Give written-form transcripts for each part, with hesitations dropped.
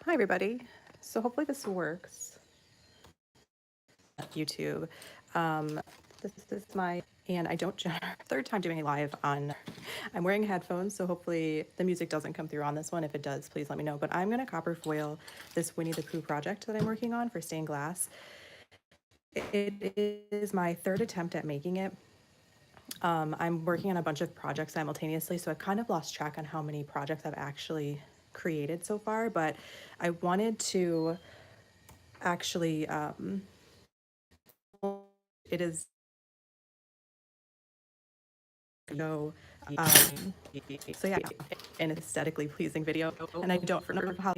Hi everybody. So hopefully this works. YouTube. Um, this is my, and I don't, third time doing a live on, I'm wearing headphones, so hopefully the music doesn't come through on this one. If it does, please let me know. But I'm gonna copper foil this Winnie the Pooh project that I'm working on for stained glass. It is my third attempt at making it. I'm working on a bunch of projects simultaneously, so I've kind of lost track on how many projects I've actually created so far, but I wanted to actually, it is go, so yeah, an aesthetically pleasing video, and I don't know how,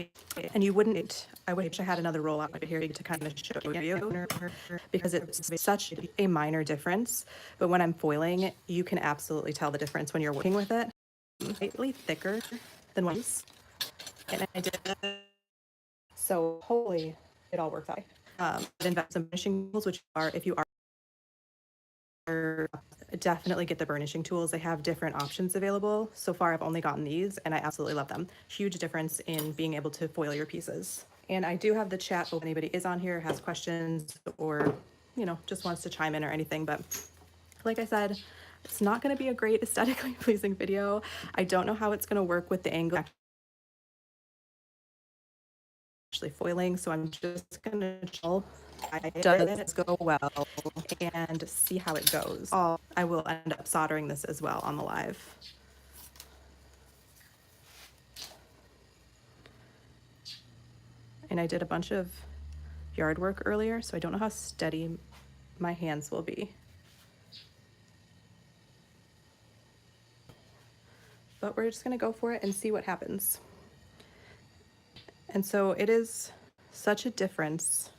and you wouldn't, I wish I had another roll out here to kind of show you, because it's such a minor difference, but when I'm foiling, you can absolutely tell the difference when you're working with it. Slightly thicker than once, and I did, so hopefully it all works out. Invest in finishing tools, which are, if you are, definitely get the burnishing tools. They have different options available. So far I've only gotten these and I absolutely love them. Huge difference in being able to foil your pieces. And I do have the chat if anybody is on here, has questions, or just wants to chime in or anything. But like I said, it's not going to be a great aesthetically pleasing video. I don't know how it's going to work with the angle actually foiling, so I'm just going to chill. Does it go well and see how it goes. I will end up soldering this as well on the live. And I did a bunch of yard work earlier, so I don't know how steady my hands will be. But we're just gonna go for it and see what happens. And so it is such a difference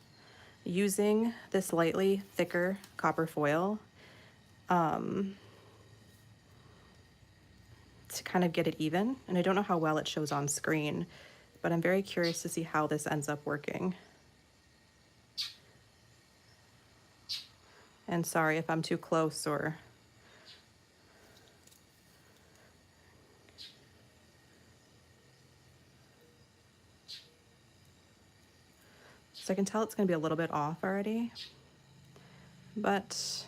using this lightly thicker copper foil to kind of get it even. And I don't know how well it shows on screen, but I'm very curious to see how this ends up working. And sorry if I'm too close or so I can tell it's going to be a little bit off already, but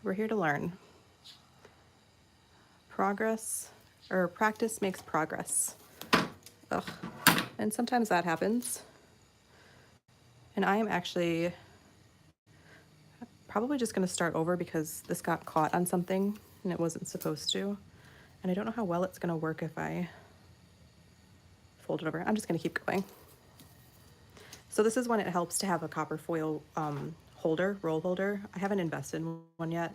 we're here to learn. Practice makes progress. Ugh. And sometimes that happens. And I am actually probably just going to start over because this got caught on something and it wasn't supposed to. And I don't know how well it's going to work if I fold it over. I'm just going to keep going. So this is when it helps to have a copper foil roll holder. I haven't invested in one yet.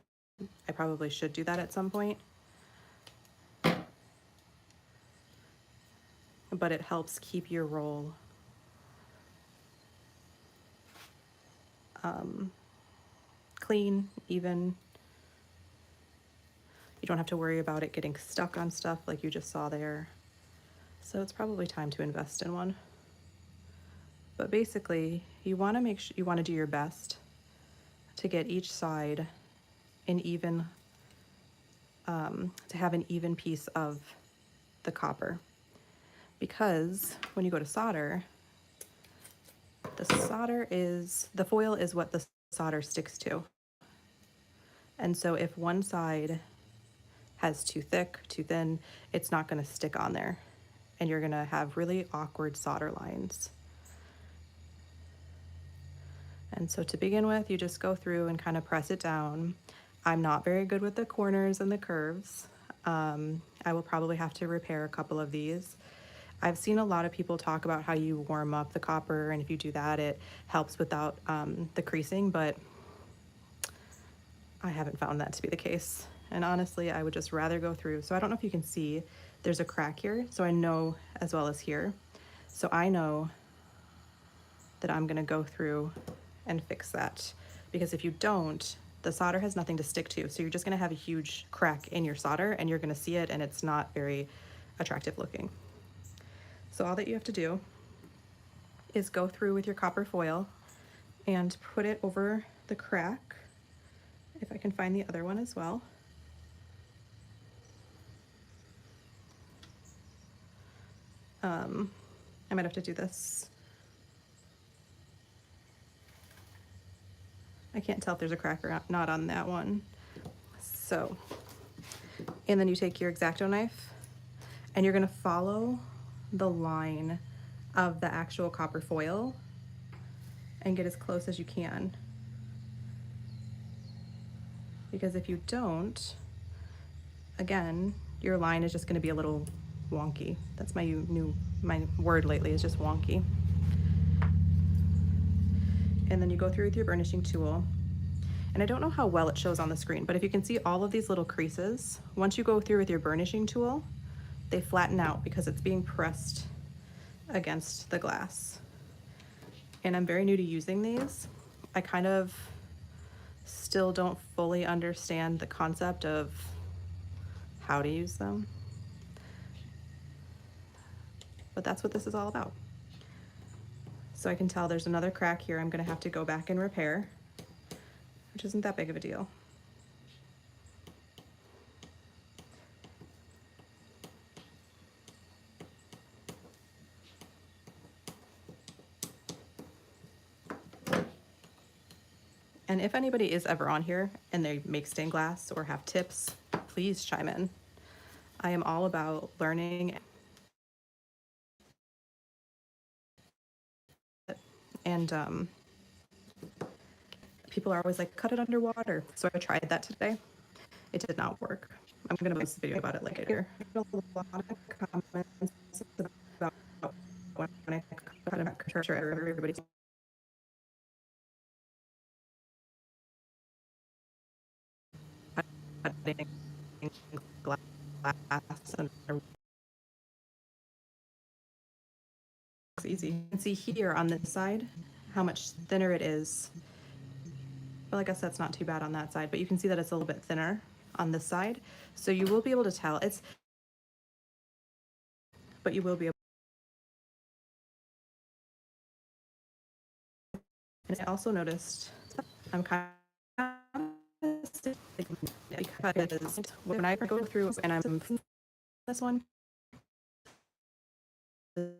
I probably should do that at some point. But it helps keep your roll clean, even. You don't have to worry about it getting stuck on stuff like you just saw there. So it's probably time to invest in one. But basically, you want to do your best to get each side an even, to have an even piece of the copper. Because when you go to solder, the foil is what the solder sticks to. And so if one side has too thick, too thin, it's not going to stick on there. And you're going to have really awkward solder lines. And so to begin with, you just go through and kind of press it down. I'm not very good with the corners and the curves. I will probably have to repair a couple of these. I've seen a lot of people talk about how you warm up the copper, and if you do that, it helps without the creasing, but I haven't found that to be the case. And honestly, I would just rather go through. So I don't know if you can see, there's a crack here, so I know, as well as here. So I know that I'm gonna go through and fix that, because if you don't, the solder has nothing to stick to. So you're just gonna have a huge crack in your solder and you're gonna see it and it's not very attractive looking. So all that you have to do is go through with your copper foil and put it over the crack. If I can find the other one as well. I might have to do this. I can't tell if there's a crack or not on that one. So, and then you take your X-Acto knife and you're gonna follow the line of the actual copper foil and get as close as you can. Because if you don't, again, your line is just gonna be a little wonky. That's my word lately is just wonky. And then you go through with your burnishing tool. And I don't know how well it shows on the screen, but if you can see all of these little creases, once you go through with your burnishing tool, they flatten out because it's being pressed against the glass. And I'm very new to using these. I kind of still don't fully understand the concept of how to use them. But that's what this is all about. So I can tell there's another crack here I'm gonna have to go back and repair, which isn't that big of a deal. And if anybody is ever on here and they make stained glass or have tips, please chime in. I am all about learning. And people are always like, cut it underwater. So I tried that today. It did not work. I'm gonna post a video about it later. A lot of comments about when I cut it, sure everybody's cutting glass under. It's easy. You can see here on this side how much thinner it is. Well, I guess that's not too bad on that side, but you can see that it's a little bit thinner on this side. So you will be able to tell but you will be able. And I also noticed I'm kind of because when I go through and I'm this one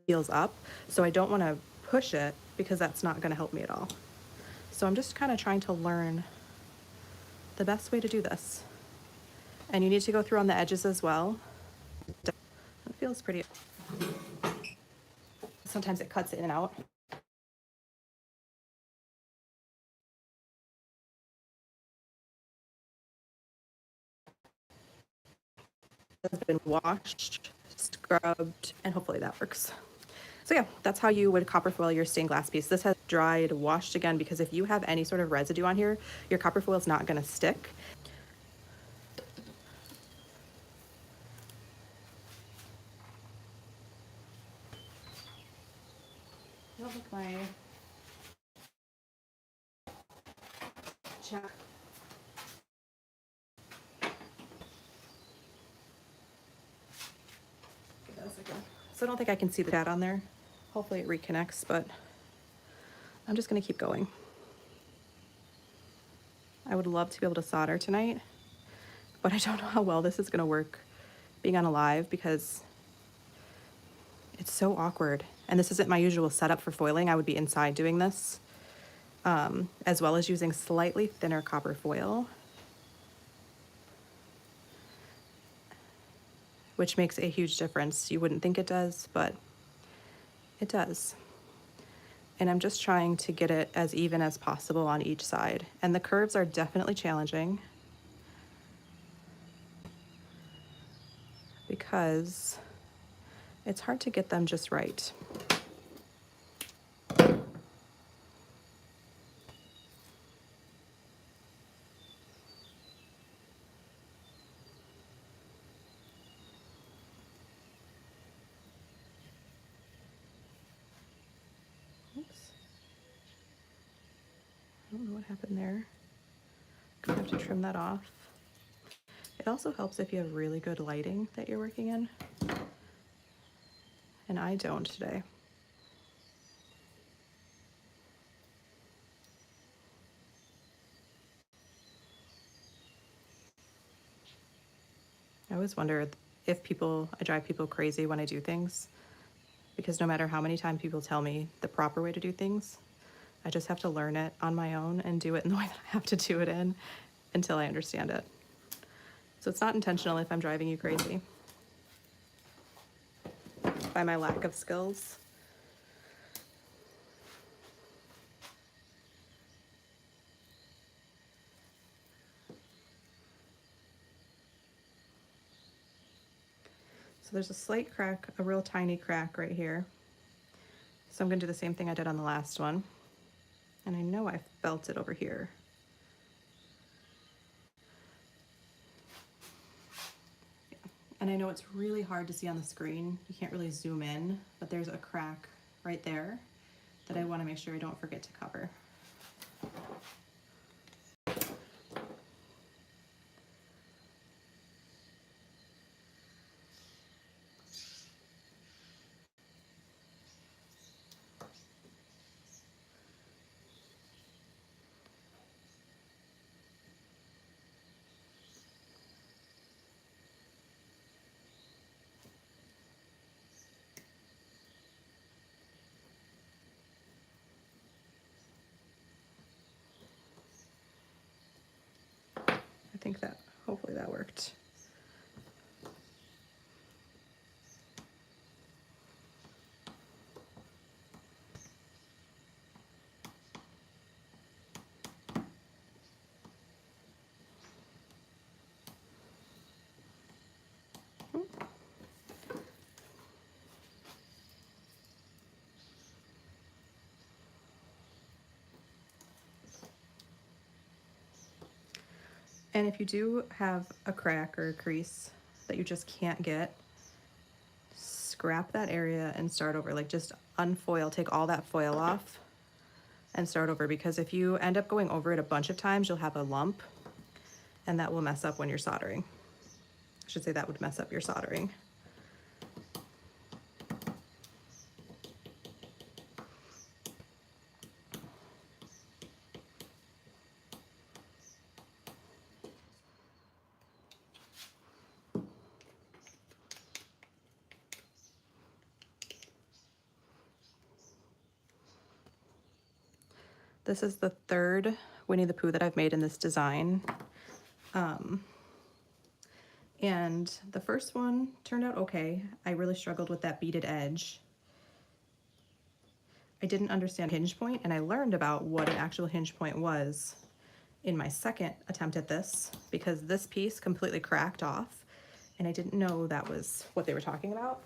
heals up, so I don't want to push it because that's not going to help me at all. So I'm just kind of trying to learn the best way to do this. And you need to go through on the edges as well. It feels pretty. Sometimes it cuts in and out. Has been washed, scrubbed, and hopefully that works. So yeah, that's how you would copper foil your stained glass piece. This has dried, washed again, because if you have any sort of residue on here, your copper foil is not going to stick. I don't think my check. So I don't think I can see the data on there. Hopefully it reconnects, but I'm just gonna keep going. I would love to be able to solder tonight, but I don't know how well this is gonna work being on a live because it's so awkward. And this isn't my usual setup for foiling. I would be inside doing this, as well as using slightly thinner copper foil, which makes a huge difference. You wouldn't think it does, but it does. And I'm just trying to get it as even as possible on each side. And the curves are definitely challenging because it's hard to get them just right. I don't know what happened there. Gonna have to trim that off. It also helps if you have really good lighting that you're working in. And I don't today. I always wonder if I drive people crazy when I do things. because no matter how many times people tell me the proper way to do things, I just have to learn it on my own and do it in the way that I have to do it in until I understand it. So it's not intentional if I'm driving you crazy by my lack of skills. So there's a slight crack, a real tiny crack right here. So I'm gonna do the same thing I did on the last one. And I know I felt it over here. And I know it's really hard to see on the screen. You can't really zoom in, but there's a crack right there that I wanna make sure I don't forget to cover. I think that, hopefully that worked. And if you do have a crack or a crease that you just can't get, scrap that area and start over. Like just unfoil, take all that foil off and start over, because if you end up going over it a bunch of times, you'll have a lump and that will mess up when you're soldering. I should say that would mess up your soldering. This is the third Winnie the Pooh that I've made in this design. And the first one turned out okay. I really struggled with that beaded edge. I didn't understand hinge point, and I learned about what an actual hinge point was in my second attempt at this, because this piece completely cracked off and I didn't know that was what they were talking about.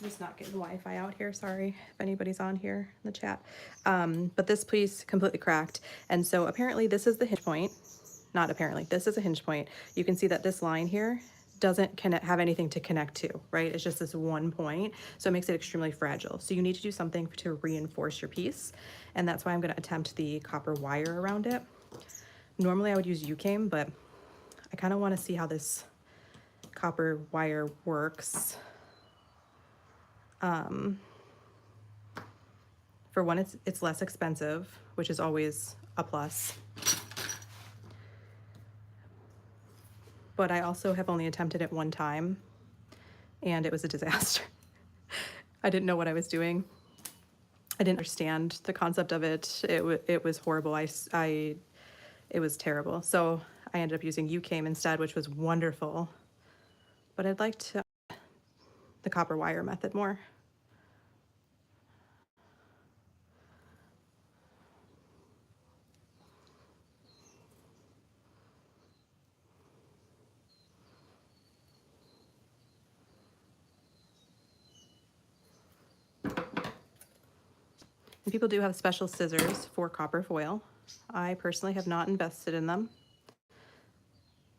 I'm just not getting Wi-Fi out here, sorry if anybody's on here in the chat. But this piece completely cracked, and so apparently this is the hinge point. Not apparently, this is a hinge point. You can see that this line here doesn't have anything to connect to, right? It's just this one point, so it makes it extremely fragile. So you need to do something to reinforce your piece, and that's why I'm gonna attempt the copper wire around it. Normally I would use UCAME, but I kind of want to see how this copper wire works. For one, it's less expensive, which is always a plus. But I also have only attempted it one time, and it was a disaster. I didn't know what I was doing. I didn't understand the concept of it. It was horrible. It was terrible. So I ended up using UCAME instead, which was wonderful. But I'd like to the copper wire method more. And people do have special scissors for copper foil. I personally have not invested in them,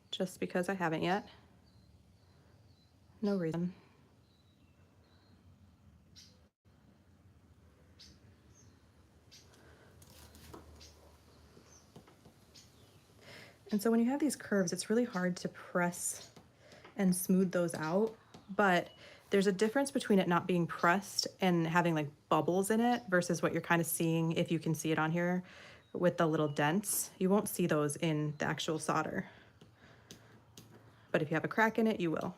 just because I haven't yet. No reason. And so when you have these curves, it's really hard to press and smooth those out. But There's a difference between it not being pressed and having like bubbles in it versus what you're kind of seeing, if you can see it on here with the little dents. You won't see those in the actual solder, but if you have a crack in it, you will.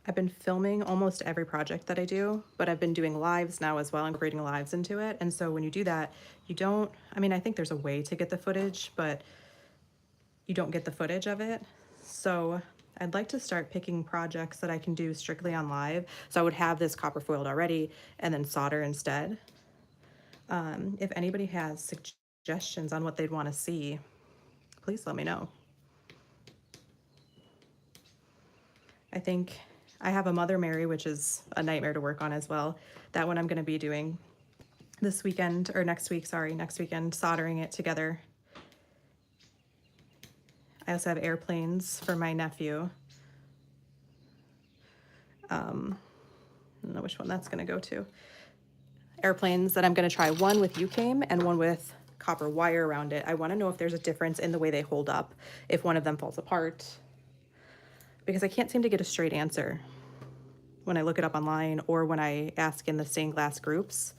I've been filming almost every project that I do, but I've been doing lives now as well and creating lives into it. And so when you do that, you don't, I mean, I think there's a way to get the footage, but you don't get the footage of it. So I'd like to start picking projects that I can do strictly on live. So I would have this copper foiled already and then solder instead. If anybody has suggestions on what they'd want to see, please let me know. I think I have a Mother Mary, which is a nightmare to work on as well. That one I'm going to be doing this weekend, or next week, sorry, next weekend, soldering it together. I also have airplanes for my nephew. I don't know which one that's going to go to. Airplanes that I'm going to try one with UCAME and one with copper wire around it. I want to know if there's a difference in the way they hold up, if one of them falls apart, because I can't seem to get a straight answer when I look it up online or when I ask in the stained glass groups.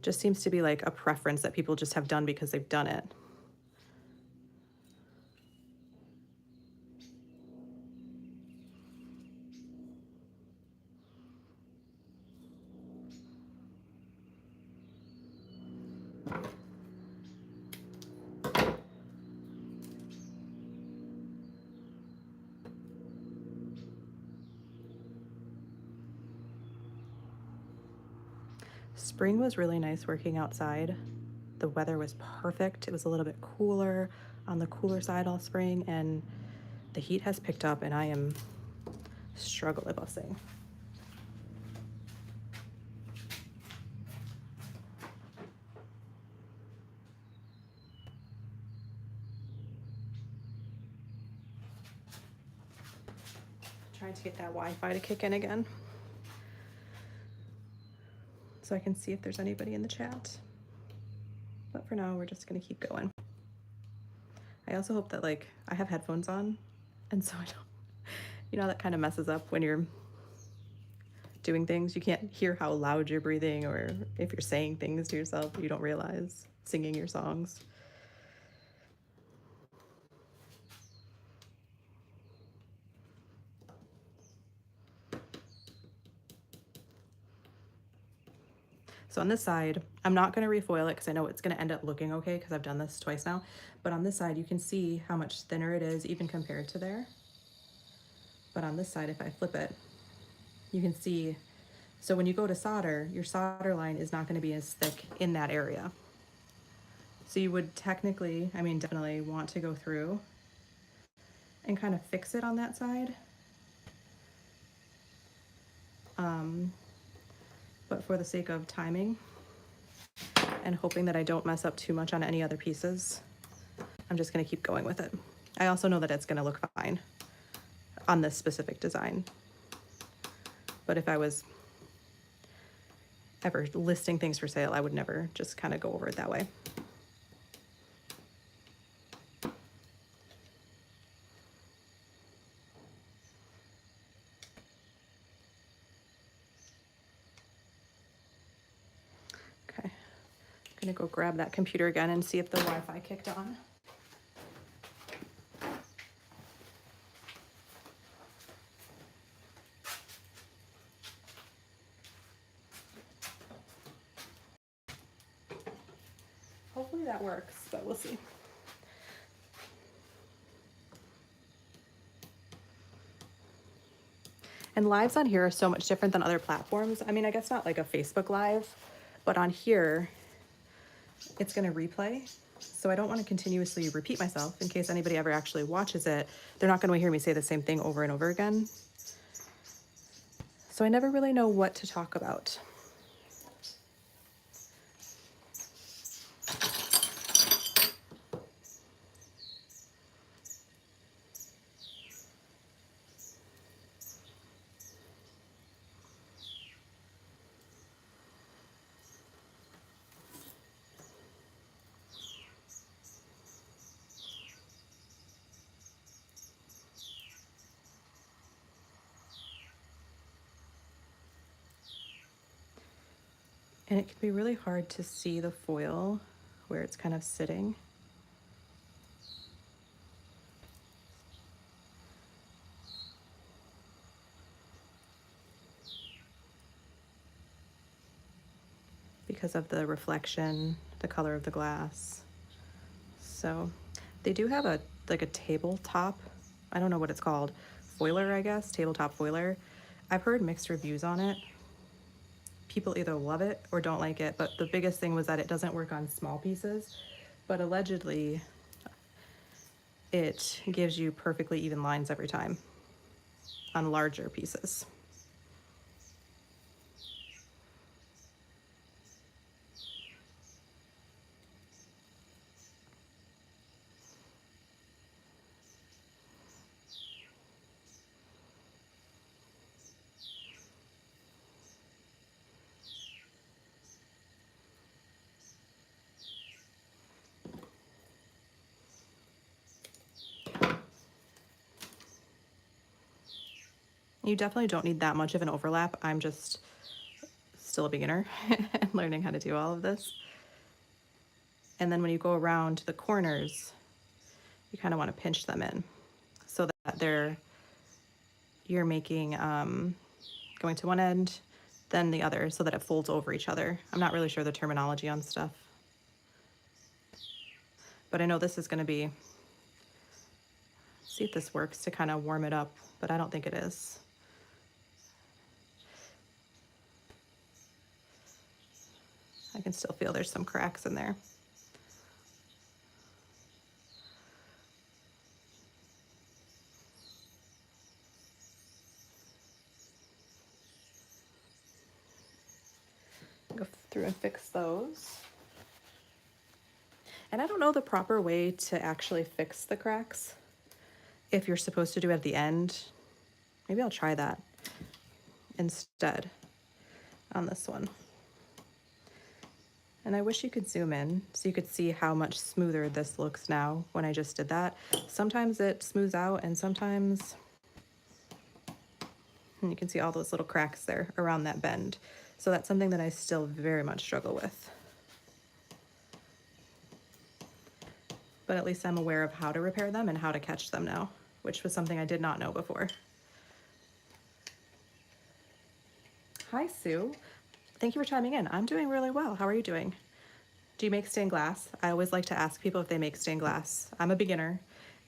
Just seems to be like a preference that people just have done because they've done it. Spring was really nice working outside. The weather was perfect. It was a little bit cooler on the cooler side all spring, and the heat has picked up and I am struggling busing. Trying to get that Wi-Fi to kick in again so I can see if there's anybody in the chat. But for now, we're just gonna keep going. I also hope that like I have headphones on, and so I don't, you know, that kind of messes up when you're doing things. You can't hear how loud you're breathing, or if you're saying things to yourself you don't realize, singing your songs. So on this side, I'm not going to refoil it because I know it's going to end up looking okay because I've done this twice now. But on this side, you can see how much thinner it is even compared to there. But on this side, if I flip it, you can see, so when you go to solder, your solder line is not going to be as thick in that area. So you would technically, I mean, definitely want to go through and kind of fix it on that side. But for the sake of timing and hoping that I don't mess up too much on any other pieces, I'm just going to keep going with it. I also know that it's going to look fine on this specific design. But if I was ever listing things for sale, I would never just kind of go over it that way. I'm gonna go grab that computer again and see if the Wi-Fi kicked on. Hopefully that works, but we'll see. And lives on here are so much different than other platforms. I mean, I guess not like a Facebook Live, but on here, it's gonna replay. So I don't wanna continuously repeat myself in case anybody ever actually watches it. They're not gonna hear me say the same thing over and over again. So I never really know what to talk about. And it can be really hard to see the foil where it's kind of sitting. Because of the reflection, the color of the glass. So they do have a like a tabletop, I don't know what it's called, foiler, I guess, tabletop foiler. I've heard mixed reviews on it. People either love it or don't like it, but the biggest thing was that it doesn't work on small pieces, but allegedly it gives you perfectly even lines every time on larger pieces. You definitely don't need that much of an overlap. I'm just still a beginner and learning how to do all of this. And then when you go around the corners, you kind of want to pinch them in so that you're making, going to one end, then the other, so that it folds over each other. I'm not really sure the terminology on stuff, but I know this is going to be, see if this works to kind of warm it up, but I don't think it is. I can still feel there's some cracks in there. Go through and fix those. And I don't know the proper way to actually fix the cracks. If you're supposed to do it at the end, maybe I'll try that instead on this one. And I wish you could zoom in so you could see how much smoother this looks now when I just did that. Sometimes it smooths out and sometimes, and you can see all those little cracks there around that bend. So that's something that I still very much struggle with. But at least I'm aware of how to repair them and how to catch them now, which was something I did not know before. Hi, Sue. Thank you for chiming in. I'm doing really well. How are you doing? Do you make stained glass? I always like to ask people if they make stained glass. I'm a beginner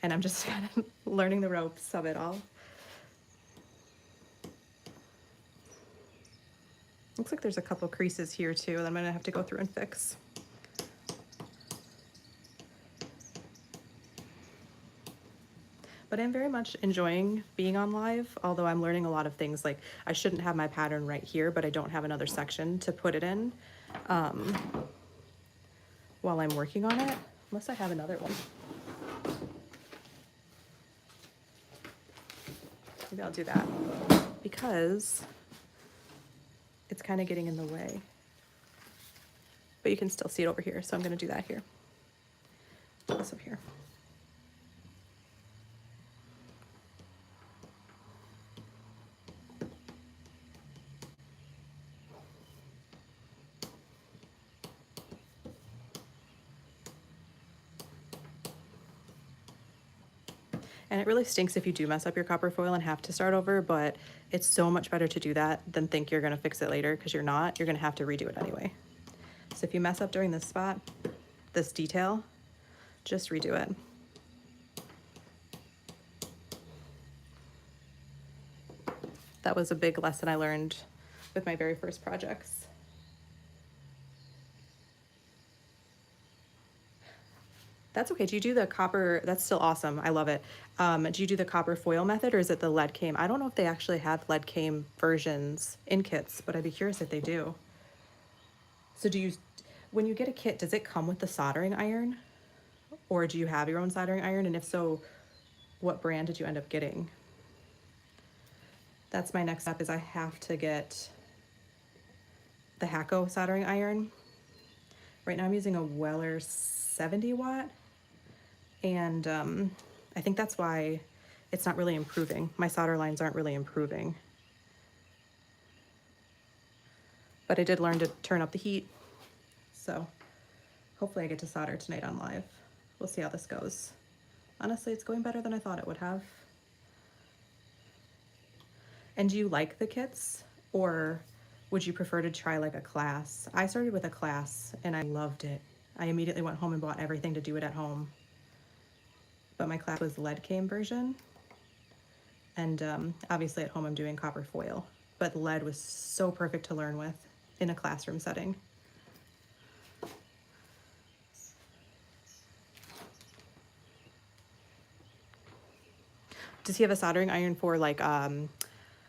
and I'm just kind of learning the ropes of it all. Looks like there's a couple creases here too that I'm gonna have to go through and fix. But I'm very much enjoying being on live, although I'm learning a lot of things. Like I shouldn't have my pattern right here, but I don't have another section to put it in while I'm working on it, unless I have another one. Maybe I'll do that because it's kind of getting in the way. But you can still see it over here, so I'm gonna do that here. Put this up here. And it really stinks if you do mess up your copper foil and have to start over, but it's so much better to do that than think you're gonna fix it later, because you're not. You're gonna have to redo it anyway. So if you mess up during this spot, this detail, just redo it. That was a big lesson I learned with my very first projects. That's okay. Do you do the copper? That's still awesome. I love it. Do you do the copper foil method or is it the lead came? I don't know if they actually have lead came versions in kits, but I'd be curious if they do. So do you, when you get a kit, does it come with the soldering iron or do you have your own soldering iron? And if so, what brand did you end up getting? That's my next step is I have to get the Hacko soldering iron. Right now I'm using a Weller 70 watt. And I think that's why it's not really improving. My solder lines aren't really improving. But I did learn to turn up the heat. So hopefully I get to solder tonight on live. We'll see how this goes. Honestly, it's going better than I thought it would have. And do you like the kits or would you prefer to try like a class? I started with a class and I loved it. I immediately went home and bought everything to do it at home. But my class was lead came version. And obviously at home I'm doing copper foil. But lead was so perfect to learn with in a classroom setting. Does he have a soldering iron for like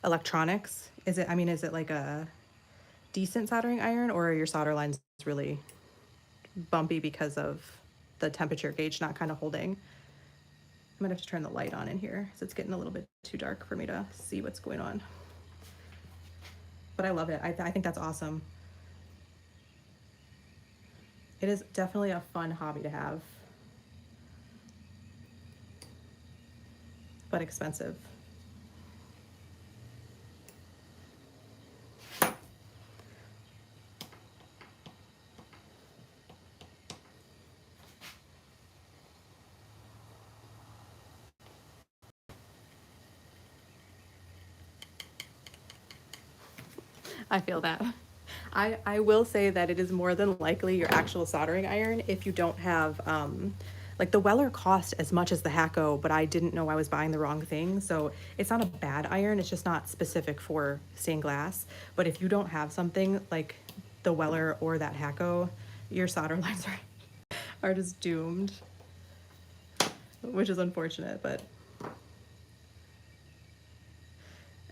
electronics? Is it like a decent soldering iron or are your solder lines really bumpy because of the temperature gauge not kind of holding? I'm gonna have to turn the light on in here so it's getting a little bit too dark for me to see what's going on. But I love it. I think that's awesome. It is definitely a fun hobby to have, but expensive. I feel that. I will say that it is more than likely your actual soldering iron if you don't have, like the Weller cost as much as the Hacko, but I didn't know I was buying the wrong thing. So it's not a bad iron, it's just not specific for stained glass. But if you don't have something like the Weller or that Hacko, your solder lines are just doomed, which is unfortunate, but.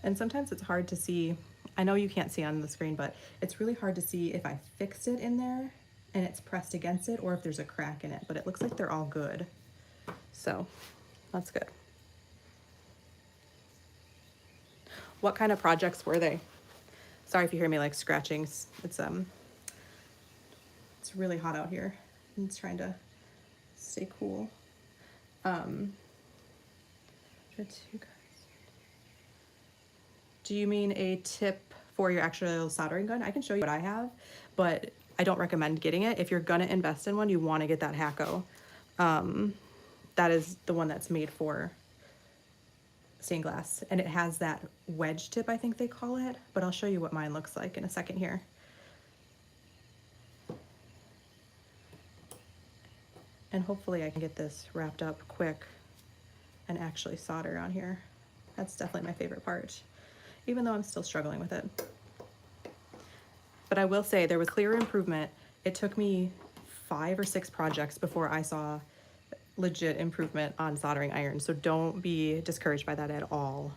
And sometimes it's hard to see. I know you can't see on the screen, but it's really hard to see if I fixed it in there and it's pressed against it or if there's a crack in it, but it looks like they're all good. So that's good. What kind of projects were they? Sorry if you hear me like scratching. It's really hot out here. I'm just trying to stay cool. Do you mean a tip for your actual soldering gun? I can show you what I have, but I don't recommend getting it. If you're gonna invest in one, you wanna get that Hacko. That is the one that's made for stained glass, and it has that wedge tip, I think they call it, but I'll show you what mine looks like in a second here. And hopefully I can get this wrapped up quick and actually solder on here. That's definitely my favorite part, even though I'm still struggling with it. But I will say there was clear improvement. It took me 5 or 6 projects before I saw legit improvement on soldering iron. So don't be discouraged by that at all.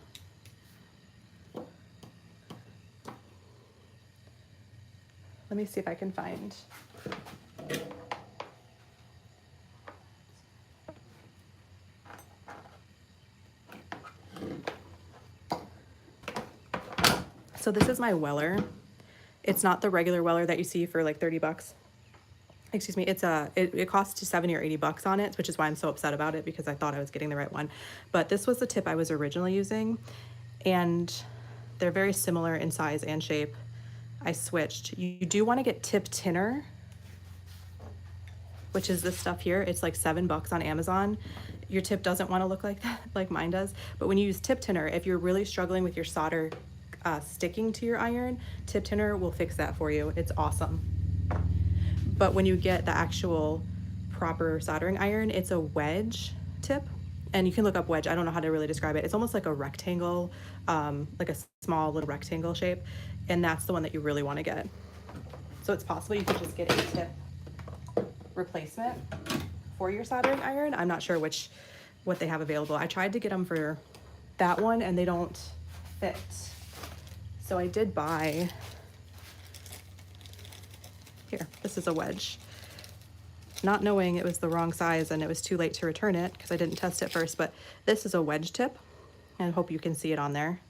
Let me see if I can find. So this is my Weller. It's not the regular Weller that you see for like 30 bucks. Excuse me, it costs 70 or 80 bucks on it, which is why I'm so upset about it because I thought I was getting the right one. But this was the tip I was originally using and they're very similar in size and shape. I switched. You do want to get tip tinner, which is this stuff here. It's like 7 bucks on Amazon. Your tip doesn't want to look like that, like mine does. But when you use tip tinner, if you're really struggling with your solder sticking to your iron, tip tinner will fix that for you. It's awesome. But when you get the actual proper soldering iron, it's a wedge tip. And you can look up wedge. I don't know how to really describe it. It's almost like a rectangle, like a small little rectangle shape. And that's the one that you really want to get. So it's possible you could just get a tip replacement for your soldering iron. I'm not sure what they have available. I tried to get them for that one and they don't fit. So I did buy, here, this is a wedge. Not knowing it was the wrong size and it was too late to return it because I didn't test it first, but this is a wedge tip and I hope you can see it on there.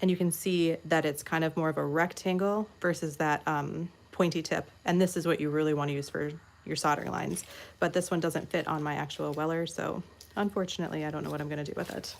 And you can see that it's kind of more of a rectangle versus that pointy tip. And this is what you really want to use for your soldering lines. But this one doesn't fit on my actual weller, so unfortunately I don't know what I'm going to do with it.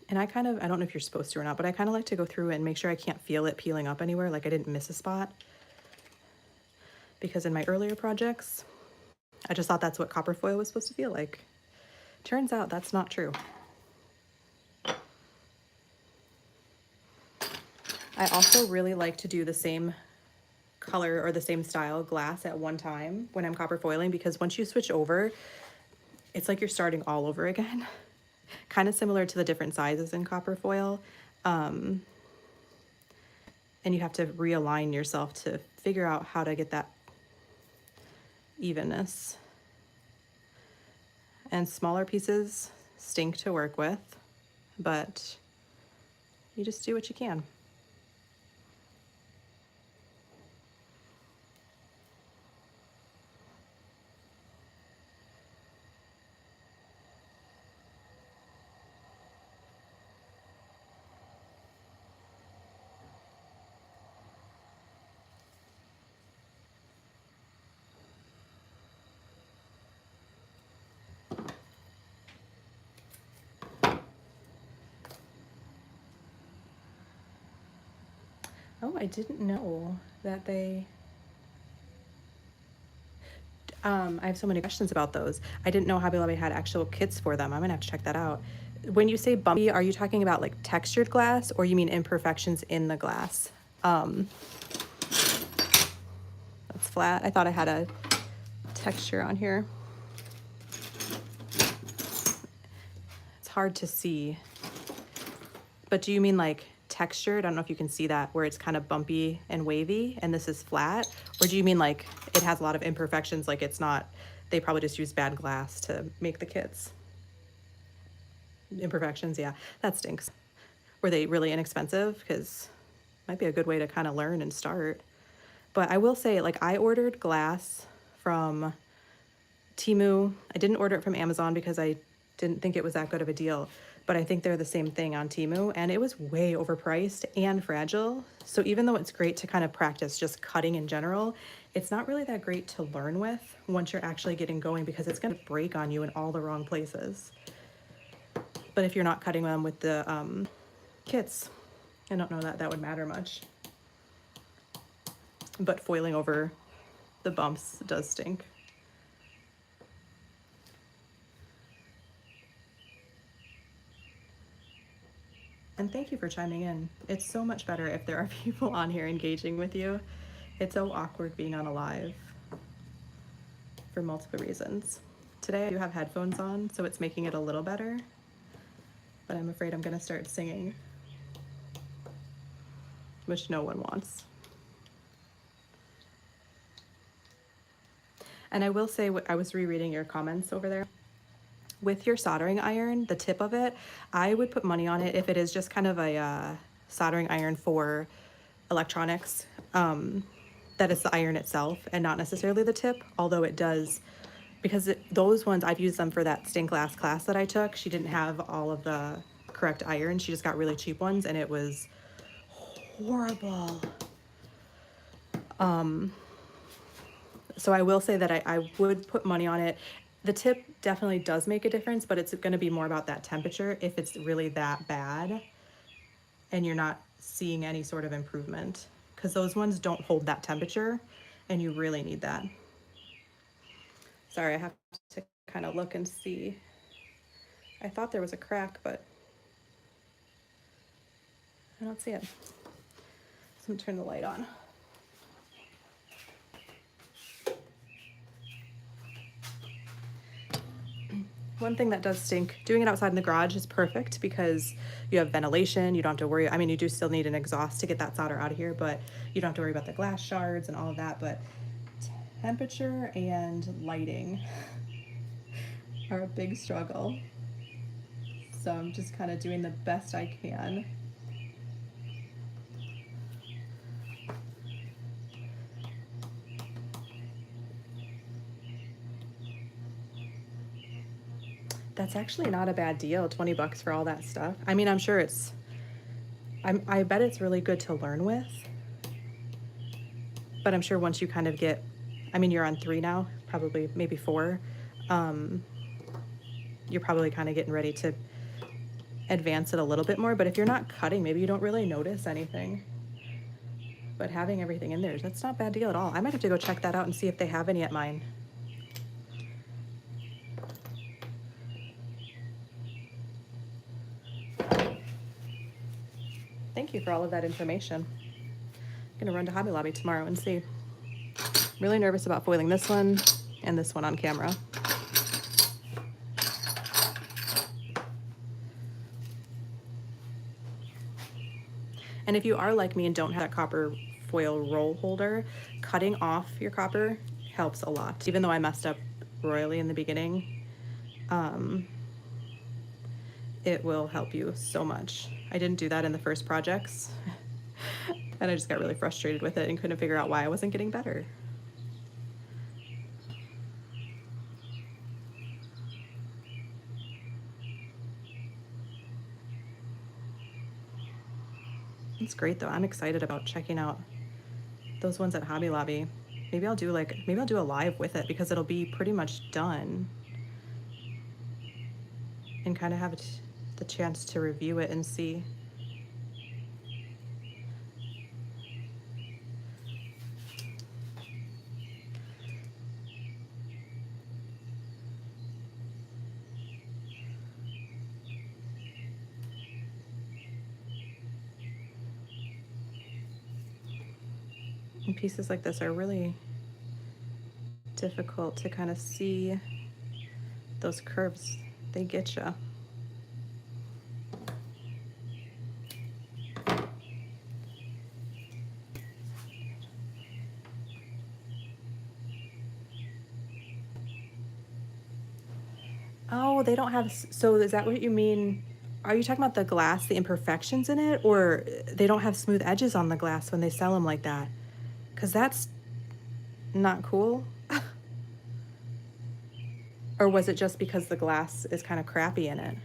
And I don't know if you're supposed to or not, but I kind of like to go through and make sure I can't feel it peeling up anywhere, like I didn't miss a spot. Because in my earlier projects, I just thought that's what copper foil was supposed to feel like. Turns out that's not true. I also really like to do the same color or the same style glass at one time when I'm copper foiling, because once you switch over, it's like you're starting all over again. Kind of similar to the different sizes in copper foil. And you have to realign yourself to figure out how to get that evenness. And smaller pieces stink to work with, but you just do what you can. Oh, I didn't know that they... I have so many questions about those. I didn't know Hobby Lobby had actual kits for them. I'm gonna have to check that out. When you say bumpy, are you talking about like textured glass, or you mean imperfections in the glass? That's flat. I thought I had a texture on here. It's hard to see. But do you mean like textured? I don't know if you can see that, where it's kind of bumpy and wavy and this is flat, or do you mean like it has a lot of imperfections, like it's not, they probably just use bad glass to make the kits? Imperfections, yeah, that stinks. Were they really inexpensive? Because might be a good way to kind of learn and start. But I will say, like, I ordered glass from Temu. I didn't order it from Amazon because I didn't think it was that good of a deal, but I think they're the same thing on Temu, and it was way overpriced and fragile. So even though it's great to kind of practice just cutting in general, it's not really that great to learn with once you're actually getting going, because it's gonna break on you in all the wrong places. But if you're not cutting them with the kits, I don't know that that would matter much. But foiling over the bumps does stink. And thank you for chiming in. It's so much better if there are people on here engaging with you. It's so awkward being on a live for multiple reasons. Today I do have headphones on, so it's making it a little better, but I'm afraid I'm gonna start singing, which no one wants. And I will say, I was rereading your comments over there. With your soldering iron, the tip of it, I would put money on it if it is just kind of a soldering iron for electronics, that it's the iron itself and not necessarily the tip, although it does, because those ones, I've used them for that stained glass class that I took. She didn't have all of the correct iron. She just got really cheap ones, and it was horrible. So I will say that I would put money on it. The tip definitely does make a difference, but it's going to be more about that temperature if it's really that bad and you're not seeing any sort of improvement, because those ones don't hold that temperature and you really need that. Sorry, I have to kind of look and see. I thought there was a crack, but I don't see it. So I'm gonna turn the light on. one thing that does stink, doing it outside in the garage is perfect because you have ventilation, you don't have to worry. I mean, you do still need an exhaust to get that solder out of here, but you don't have to worry about the glass shards and all of that. But temperature and lighting are a big struggle. So I'm just kind of doing the best I can. That's actually not a bad deal, 20 bucks for all that stuff. I mean, I'm sure it's, I bet it's really good to learn with. But I'm sure once you kind of get, I mean, you're on 3 now, probably maybe 4. You're probably kind of getting ready to advance it a little bit more. But if you're not cutting, maybe you don't really notice anything. But having everything in there, that's not a bad deal at all. I might have to go check that out and see if they have any at mine. Thank you for all of that information. I'm gonna run to Hobby Lobby tomorrow and see. I'm really nervous about foiling this one and this one on camera. And if you are like me and don't have that copper foil roll holder, cutting off your copper helps a lot. Even though I messed up royally in the beginning, it will help you so much. I didn't do that in the first projects and I just got really frustrated with it and couldn't figure out why I wasn't getting better. It's great though. I'm excited about checking out those ones at Hobby Lobby. Maybe I'll do a live with it because it'll be pretty much done and kind of have the chance to review it and see. And pieces like this are really difficult to kind of see those curves. They get you. Oh, they don't have, so is that what you mean? Are you talking about the glass, the imperfections in it, or they don't have smooth edges on the glass when they sell them like that? Because that's not cool. Or was it just because the glass is kind of crappy in it?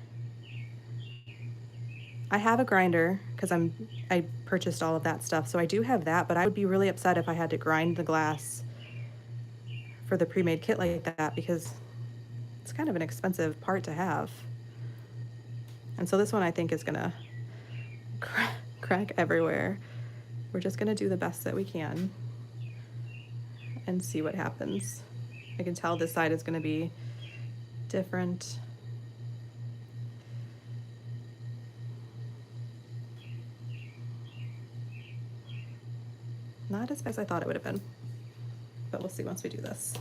I have a grinder because I purchased all of that stuff, so I do have that, but I would be really upset if I had to grind the glass for the pre-made kit like that because it's kind of an expensive part to have. And so this one I think is gonna crack everywhere. We're just gonna do the best that we can and see what happens. I can tell this side is gonna be different. Not as bad as I thought it would have been, but we'll see once we do this.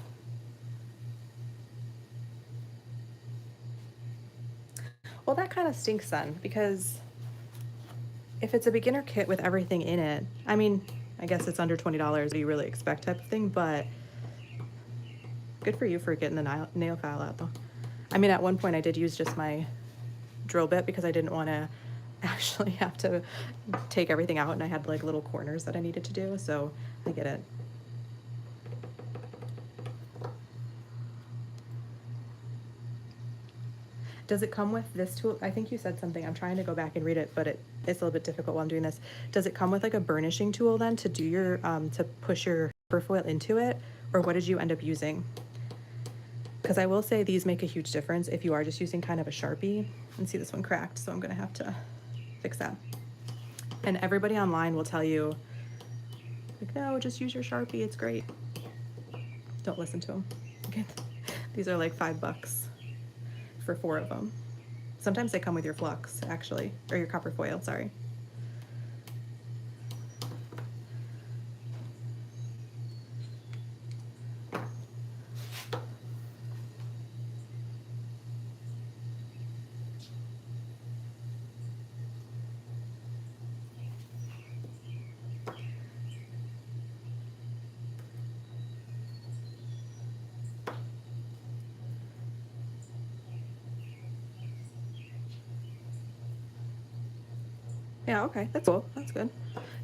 Well, that kind of stinks then, because if it's a beginner kit with everything in it, I mean, I guess it's under $20, what do you really expect type of thing, but good for you for getting the nail file out though. I mean, at one point I did use just my drill bit because I didn't want to actually have to take everything out and I had like little corners that I needed to do, so I get it. Does it come with this tool? I think you said something. I'm trying to go back and read it, but it's a little bit difficult while I'm doing this. Does it come with like a burnishing tool then to do your, to push your copper foil into it? Or what did you end up using? Because I will say these make a huge difference if you are just using kind of a Sharpie. And see, this one cracked, so I'm gonna have to fix that. And everybody online will tell you, like, no, just use your Sharpie, it's great. Don't listen to them. Okay. These are like $5 for 4 of them. Sometimes they come with your flux, actually, or your copper foil, sorry. Yeah, okay, that's cool. That's good.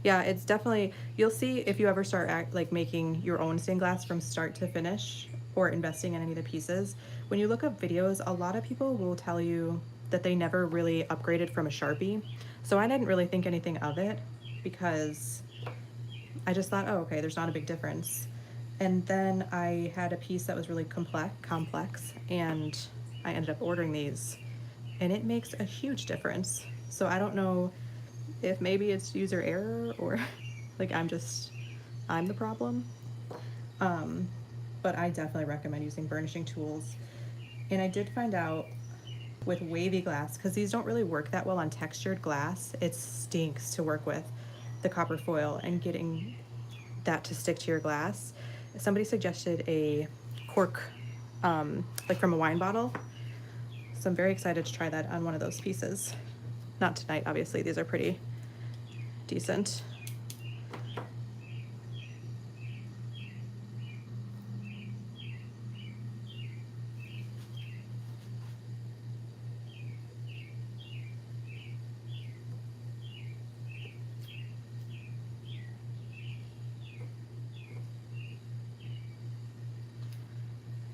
Yeah, it's definitely, you'll see if you ever start like making your own stained glass from start to finish or investing in any of the pieces. When you look up videos, a lot of people will tell you that they never really upgraded from a Sharpie. So I didn't really think anything of it because I just thought, oh, okay, there's not a big difference. And then I had a piece that was really complex, and I ended up ordering these, and it makes a huge difference. So I don't know if maybe it's user error or like I'm the problem. Um, but I definitely recommend using burnishing tools. And I did find out with wavy glass, because these don't really work that well on textured glass, it stinks to work with the copper foil and getting that to stick to your glass. Somebody suggested a cork, like from a wine bottle. So I'm very excited to try that on one of those pieces. Not tonight, obviously, these are pretty decent.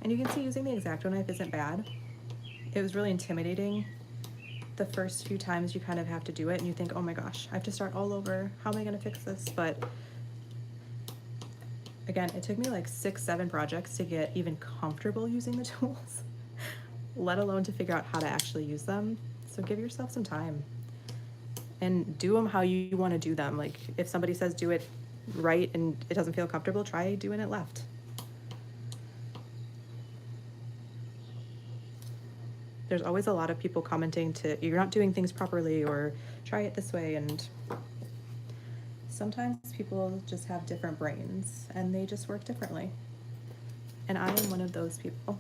And you can see using the X-Acto knife isn't bad. It was really intimidating the first few times you kind of have to do it and you think, oh my gosh, I have to start all over. How am I gonna fix this? But again, it took me like 6-7 projects to get even comfortable using the tools, let alone to figure out how to actually use them. So give yourself some time and do them how you wanna do them. Like if somebody says do it right and it doesn't feel comfortable, try doing it left. There's always a lot of people commenting to, you're not doing things properly, or try it this way, and sometimes people just have different brains and they just work differently. And I am one of those people.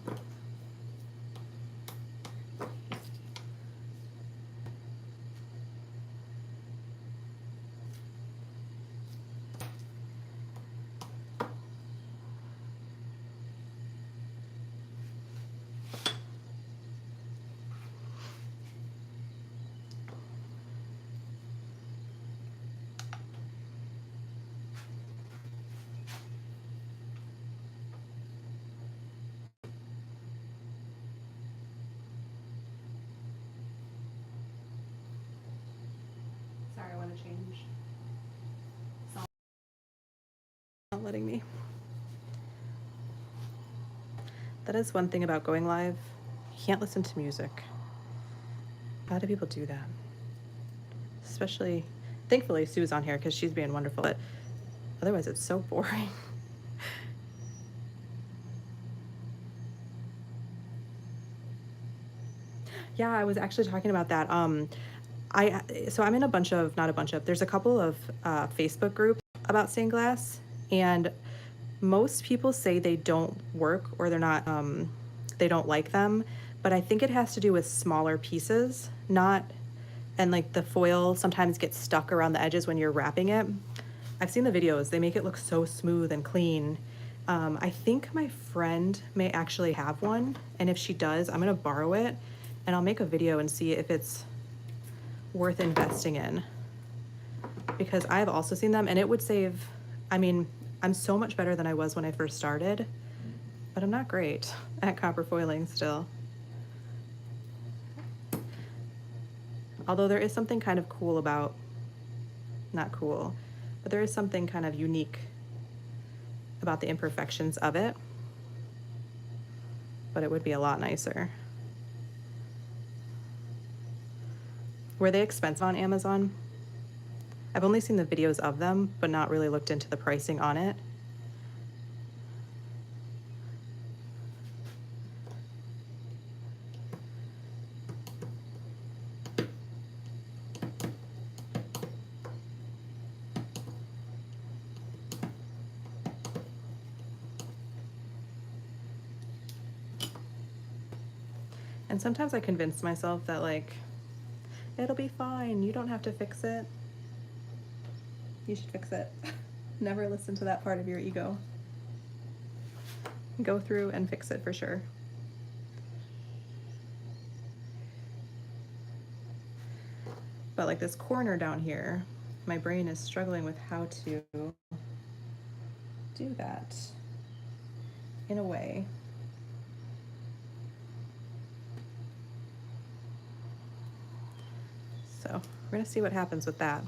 Sorry, I want to change. It's not letting me. That is one thing about going live. You can't listen to music. How do people do that? Especially, thankfully, Sue's on here because she's being wonderful, but otherwise it's so boring. Yeah, I was actually talking about that. So I'm in a bunch of, not a bunch of, there's a couple of Facebook groups about stained glass, and most people say they don't work or they're not, they don't like them, but I think it has to do with smaller pieces, not, and like the foil sometimes gets stuck around the edges when you're wrapping it. I've seen the videos, they make it look so smooth and clean. I think my friend may actually have one, and if she does, I'm gonna borrow it and I'll make a video and see if it's worth investing in, because I've also seen them and it would save, I mean, I'm so much better than I was when I first started, but I'm not great at copper foiling still. Although there is something kind of cool about, not cool, but there is something kind of unique about the imperfections of it, but it would be a lot nicer. Were they expensive on Amazon? I've only seen the videos of them, but not really looked into the pricing on it. And sometimes I convince myself that like, it'll be fine, you don't have to fix it. You should fix it. Never listen to that part of your ego. Go through and fix it for sure. But like this corner down here, my brain is struggling with how to do that in a way. So we're gonna see what happens with that.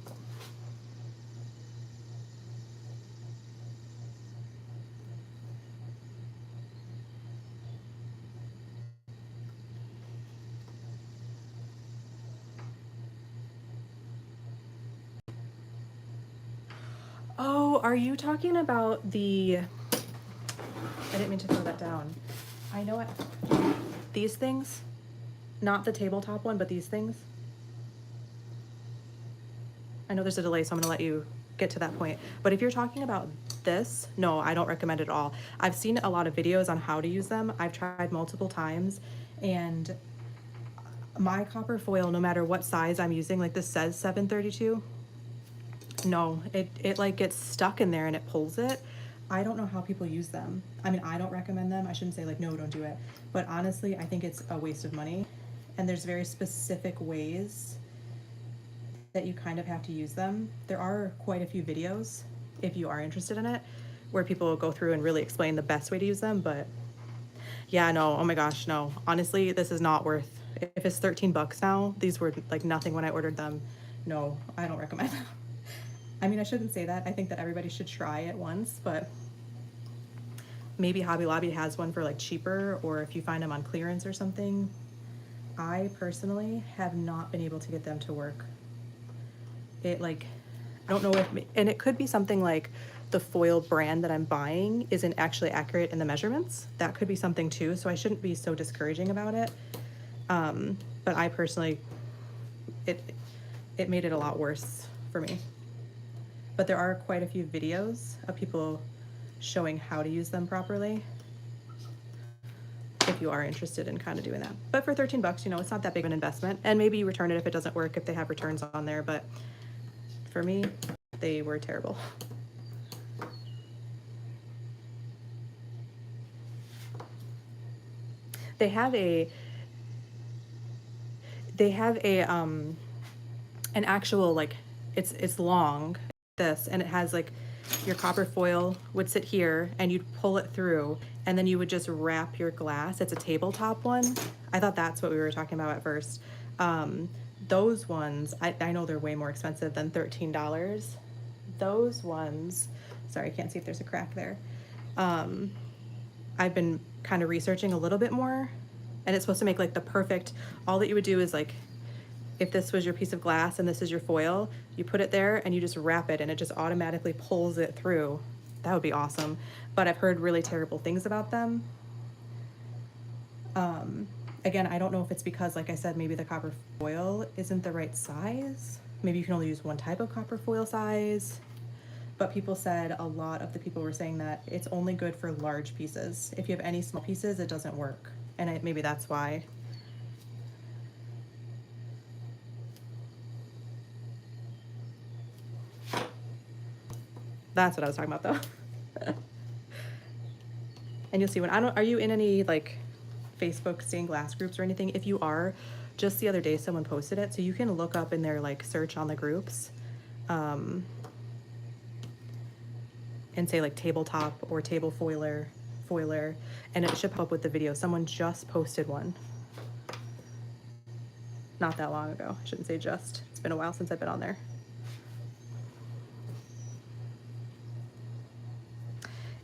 Oh, are you talking about the, I didn't mean to throw that down. I know it, these things, not the tabletop one, but these things. I know there's a delay, so I'm gonna let you get to that point. But if you're talking about this, no, I don't recommend it at all. I've seen a lot of videos on how to use them. I've tried multiple times, and my copper foil, no matter what size I'm using, like this says 732, no, it like gets stuck in there and it pulls it. I don't know how people use them. I mean, I don't recommend them. I shouldn't say like, no, don't do it. But honestly, I think it's a waste of money. And there's very specific ways that you kind of have to use them. There are quite a few videos, if you are interested in it, where people will go through and really explain the best way to use them. But yeah, no, oh my gosh, no. Honestly, this is not worth, if it's 13 bucks now, these were like nothing when I ordered them. No, I don't recommend them. I mean, I shouldn't say that. I think that everybody should try it once, but maybe Hobby Lobby has one for like cheaper, or if you find them on clearance or something. I personally have not been able to get them to work. It like, I don't know if, and it could be something like the foil brand that I'm buying isn't actually accurate in the measurements. That could be something too, so I shouldn't be so discouraging about it. But I personally, it made it a lot worse for me. But there are quite a few videos of people showing how to use them properly, if you are interested in kind of doing that. But for 13 bucks, you know, it's not that big of an investment. And maybe you return it if it doesn't work, if they have returns on there. But for me, they were terrible. They have an actual, like, it's long, this, and it has like, your copper foil would sit here and you'd pull it through, and then you would just wrap your glass. It's a tabletop one. I thought that's what we were talking about at first. Those ones, I know they're way more expensive than $13. Those ones, sorry, I can't see if there's a crack there. I've been kind of researching a little bit more, and it's supposed to make like the perfect, all that you would do is like, if this was your piece of glass and this is your foil, you put it there and you just wrap it and it just automatically pulls it through. That would be awesome. But I've heard really terrible things about them. Again, I don't know if it's because, like I said, maybe the copper foil isn't the right size. Maybe you can only use one type of copper foil size. But people said, a lot of the people were saying that it's only good for large pieces. If you have any small pieces, it doesn't work. And maybe that's why. That's what I was talking about though. And you'll see when are you in any like Facebook stained glass groups or anything? If you are, just the other day someone posted it, so you can look up in their like search on the groups, and say like tabletop or table foiler, and it should pop up with the video. Someone just posted one not that long ago. I shouldn't say just, it's been a while since I've been on there.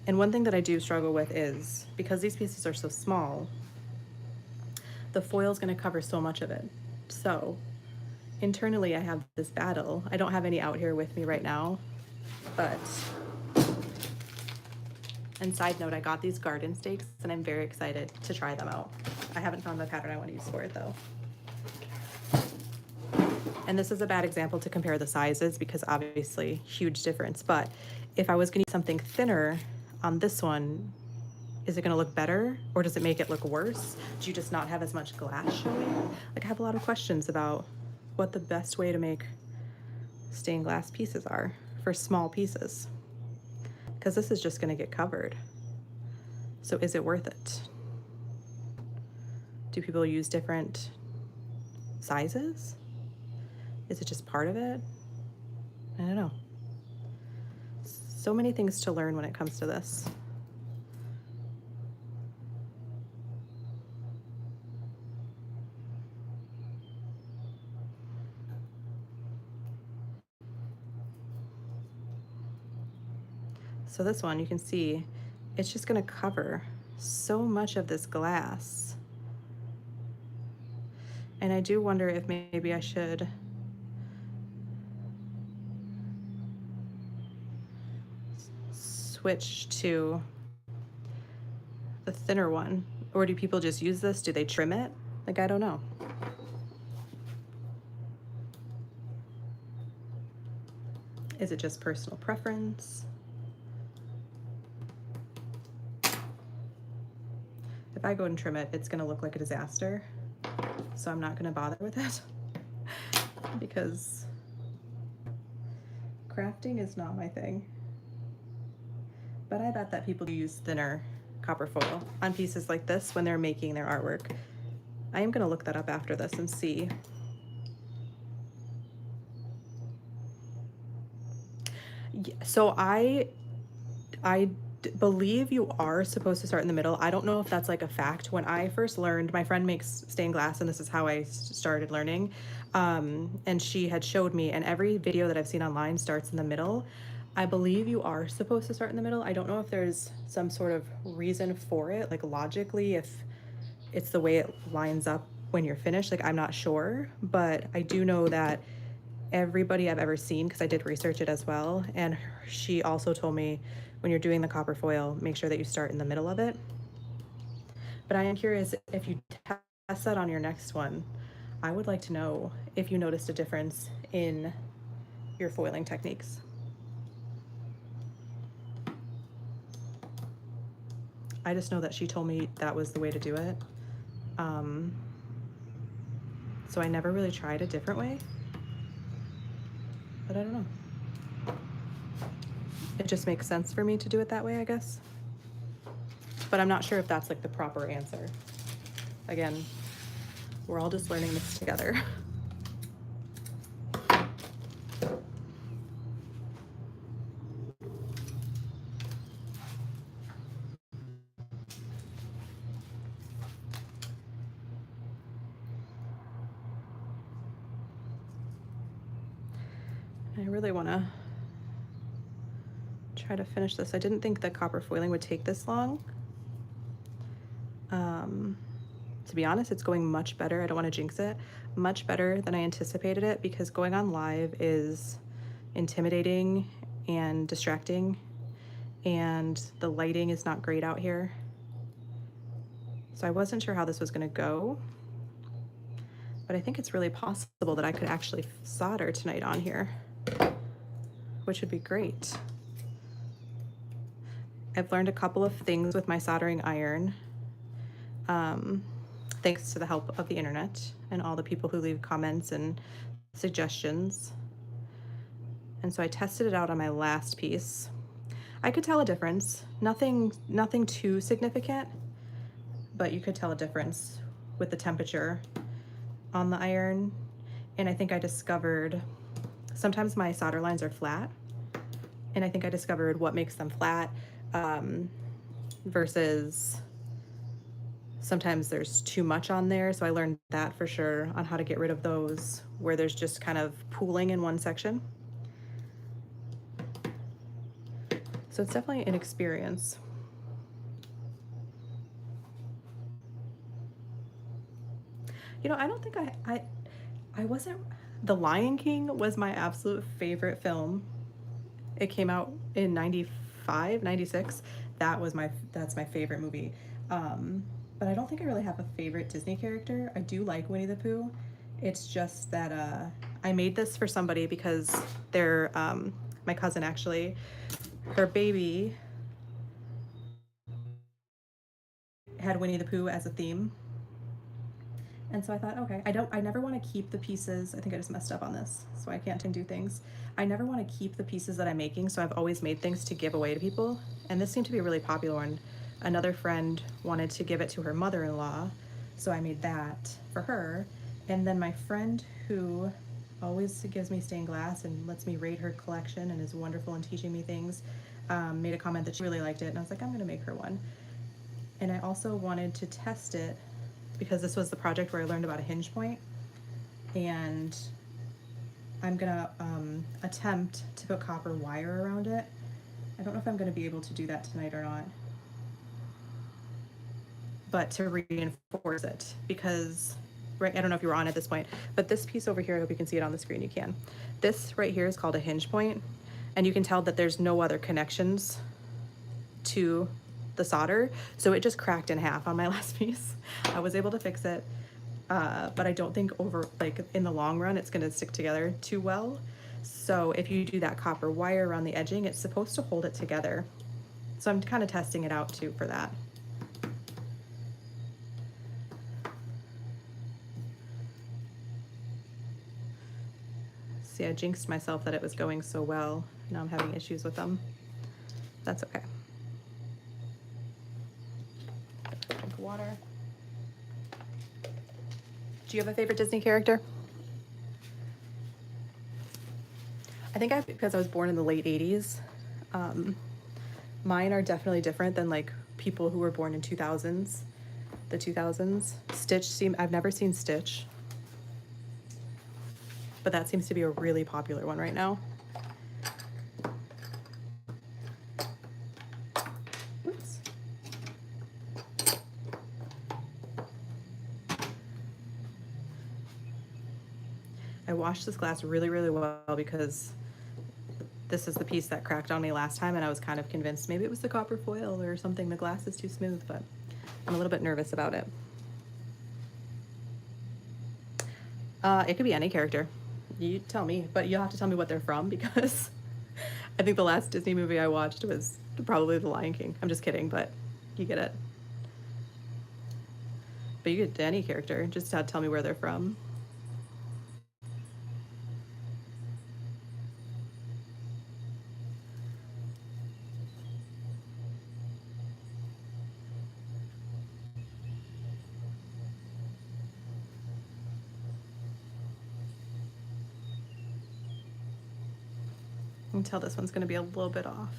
And one thing that I do struggle with is, because these pieces are so small, the foil is going to cover so much of it. So internally I have this battle. I don't have any out here with me right now, but, and side note, I got these garden stakes and I'm very excited to try them out. I haven't found the pattern I want to use for it though. And this is a bad example to compare the sizes because obviously huge difference. But if I was going to use something thinner on this one, is it going to look better or does it make it look worse? Do you just not have as much glass showing? Like, I have a lot of questions about what the best way to make stained glass pieces are for small pieces, because this is just going to get covered. So is it worth it? Do people use different sizes? Is it just part of it? I don't know. So many things to learn when it comes to this. So this one, you can see, it's just gonna cover so much of this glass. And I do wonder if maybe I should switch to the thinner one. Or do people just use this? Do they trim it? Like, I don't know. Is it just personal preference? If I go and trim it, it's gonna look like a disaster. So I'm not gonna bother with it because crafting is not my thing. But I bet that people use thinner copper foil on pieces like this when they're making their artwork. I am gonna look that up after this and see. So I believe you are supposed to start in the middle. I don't know if that's like a fact. When I first learned, my friend makes stained glass, and this is how I started learning. And she had showed me, and every video that I've seen online starts in the middle. I believe you are supposed to start in the middle. I don't know if there's some sort of reason for it, like logically, if it's the way it lines up when you're finished. Like, I'm not sure, but I do know that everybody I've ever seen, because I did research it as well, and she also told me when you're doing the copper foil, make sure that you start in the middle of it. But I am curious if you test that on your next one. I would like to know if you noticed a difference in your foiling techniques. I just know that she told me that was the way to do it. So I never really tried a different way, but I don't know. It just makes sense for me to do it that way, I guess. But I'm not sure if that's like the proper answer. Again, we're all just learning this together. I really want to try to finish this. I didn't think the copper foiling would take this long. To be honest, it's going much better. I don't want to jinx it. Much better than I anticipated it, because going on live is intimidating and distracting, and the lighting is not great out here. So I wasn't sure how this was going to go, but I think it's really possible that I could actually solder tonight on here, which would be great. I've learned a couple of things with my soldering iron, thanks to the help of the internet and all the people who leave comments and suggestions. And so I tested it out on my last piece. I could tell a difference. Nothing too significant, but you could tell a difference with the temperature on the iron. And I think I discovered sometimes my solder lines are flat, and I think I discovered what makes them flat, versus sometimes there's too much on there. So I learned that for sure on how to get rid of those where there's just kind of pooling in one section. So it's definitely an experience. You know, I don't think I wasn't, The Lion King was my absolute favorite film. It came out in 95, 96. That's my favorite movie. But I don't think I really have a favorite Disney character. I do like Winnie the Pooh. It's just that I made this for somebody because they're, my cousin actually, her baby had Winnie the Pooh as a theme. And so I thought, okay, I never want to keep the pieces. I think I just messed up on this, so I can't do things. I never want to keep the pieces that I'm making, so I've always made things to give away to people. And this seemed to be a really popular one. Another friend wanted to give it to her mother-in-law, so I made that for her. And then my friend who always gives me stained glass and lets me rate her collection and is wonderful in teaching me things, made a comment that she really liked it, and I was like, I'm gonna make her one. And I also wanted to test it because this was the project where I learned about a hinge point, and I'm gonna attempt to put copper wire around it. I don't know if I'm gonna be able to do that tonight or not, but to reinforce it, because right, I don't know if you were on at this point, but this piece over here, I hope you can see it on the screen, you can. This right here is called a hinge point, and you can tell that there's no other connections to the solder, so it just cracked in half on my last piece. I was able to fix it, but I don't think in the long run it's gonna stick together too well. So if you do that copper wire around the edging, it's supposed to hold it together. So I'm kind of testing it out too for that. See, I jinxed myself that it was going so well. Now I'm having issues with them. That's okay. Drink of water. Do you have a favorite Disney character? I think because I was born in the late 80s. Mine are definitely different than like people who were born in the 2000s. I've never seen Stitch, but that seems to be a really popular one right now. Oops. I washed this glass really, really well because this is the piece that cracked on me last time, and I was kind of convinced maybe it was the copper foil or something. The glass is too smooth, but I'm a little bit nervous about it. It could be any character. You tell me, but you'll have to tell me what they're from, because I think the last Disney movie I watched was probably The Lion King. I'm just kidding, but you get it. But you get any character, just tell me where they're from. I can tell this one's going to be a little bit off.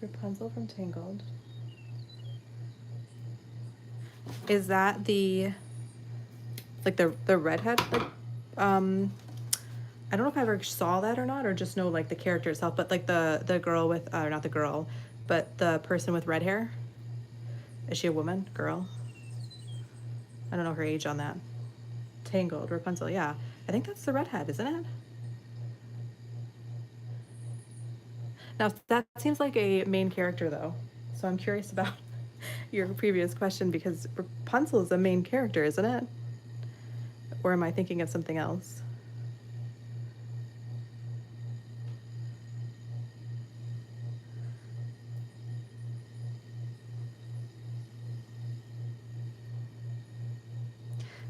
Rapunzel from Tangled. Is that the redhead? Like, I don't know if I ever saw that or not, or just know like the character itself, but like the girl with, or not the girl, but the person with red hair. Is she a woman? Girl? I don't know her age on that. Tangled, Rapunzel, yeah. I think that's the redhead, isn't it? Now, that seems like a main character, though. So I'm curious about your previous question, because Rapunzel is a main character, isn't it? Or am I thinking of something else?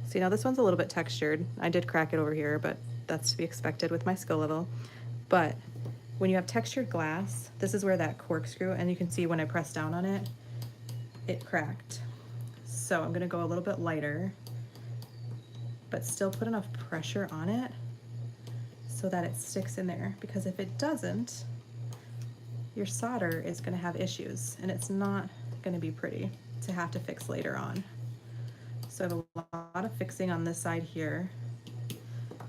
See, now this one's a little bit textured. I did crack it over here, but that's to be expected with my skill level. But when you have textured glass, this is where that corkscrew, and you can see when I press down on it, it cracked. So I'm gonna go a little bit lighter, but still put enough pressure on it so that it sticks in there, because if it doesn't, your solder is gonna have issues, and it's not gonna be pretty to have to fix later on. So I have a lot of fixing on this side here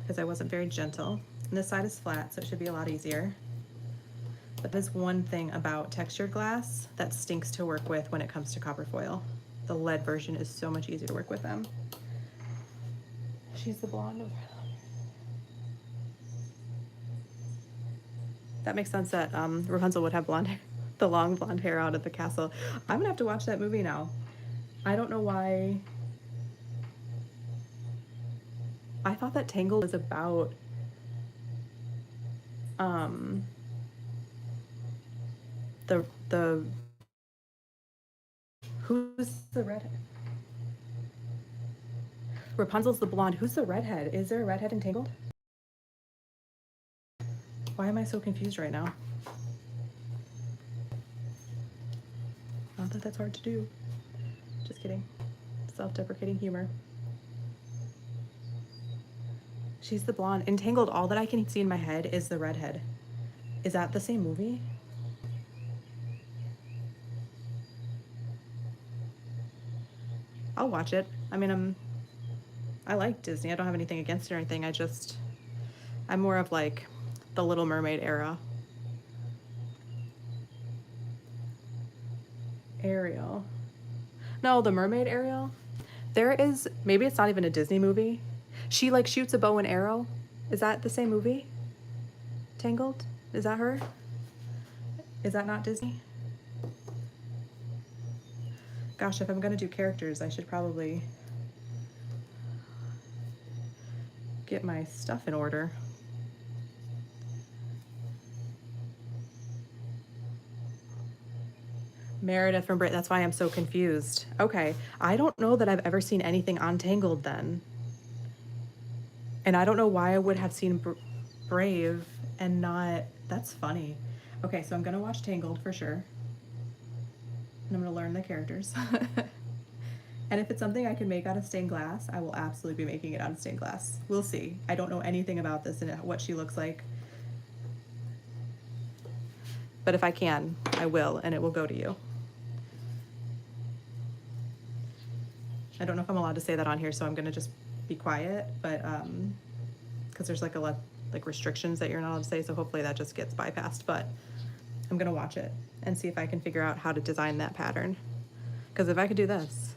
because I wasn't very gentle. And this side is flat, so it should be a lot easier. But there's one thing about textured glass that stinks to work with when it comes to copper foil. The lead version is so much easier to work with them. She's the blonde. That makes sense that Rapunzel would have blonde hair, the long blonde hair out of the castle. I'm gonna have to watch that movie now. I don't know why. I thought that Tangled was about the who's the redhead? Rapunzel's the blonde. Who's the redhead? Is there a redhead in Tangled? Why am I so confused right now? Not that that's hard to do. Just kidding. Self-deprecating humor. She's the blonde. In Tangled, all that I can see in my head is the redhead. Is that the same movie? I'll watch it. I mean, I like Disney. I don't have anything against it or anything. I'm more of like the Little Mermaid era. Ariel. No, the mermaid Ariel. There is, maybe it's not even a Disney movie. She like shoots a bow and arrow. Is that the same movie? Tangled? Is that her? Is that not Disney? Gosh, if I'm gonna do characters, I should probably get my stuff in order. Meredith from Brit, that's why I'm so confused. Okay, I don't know that I've ever seen anything on Tangled then. And I don't know why I would have seen Brave and not, that's funny. Okay, so I'm gonna watch Tangled for sure. And I'm gonna learn the characters. And if it's something I can make out of stained glass, I will absolutely be making it out of stained glass. We'll see. I don't know anything about this and what she looks like. But if I can, I will, and it will go to you. I don't know if I'm allowed to say that on here, so I'm gonna just be quiet, but because there's like a lot like restrictions that you're not allowed to say, so hopefully that just gets bypassed. But I'm gonna watch it and see if I can figure out how to design that pattern. Because if I could do this,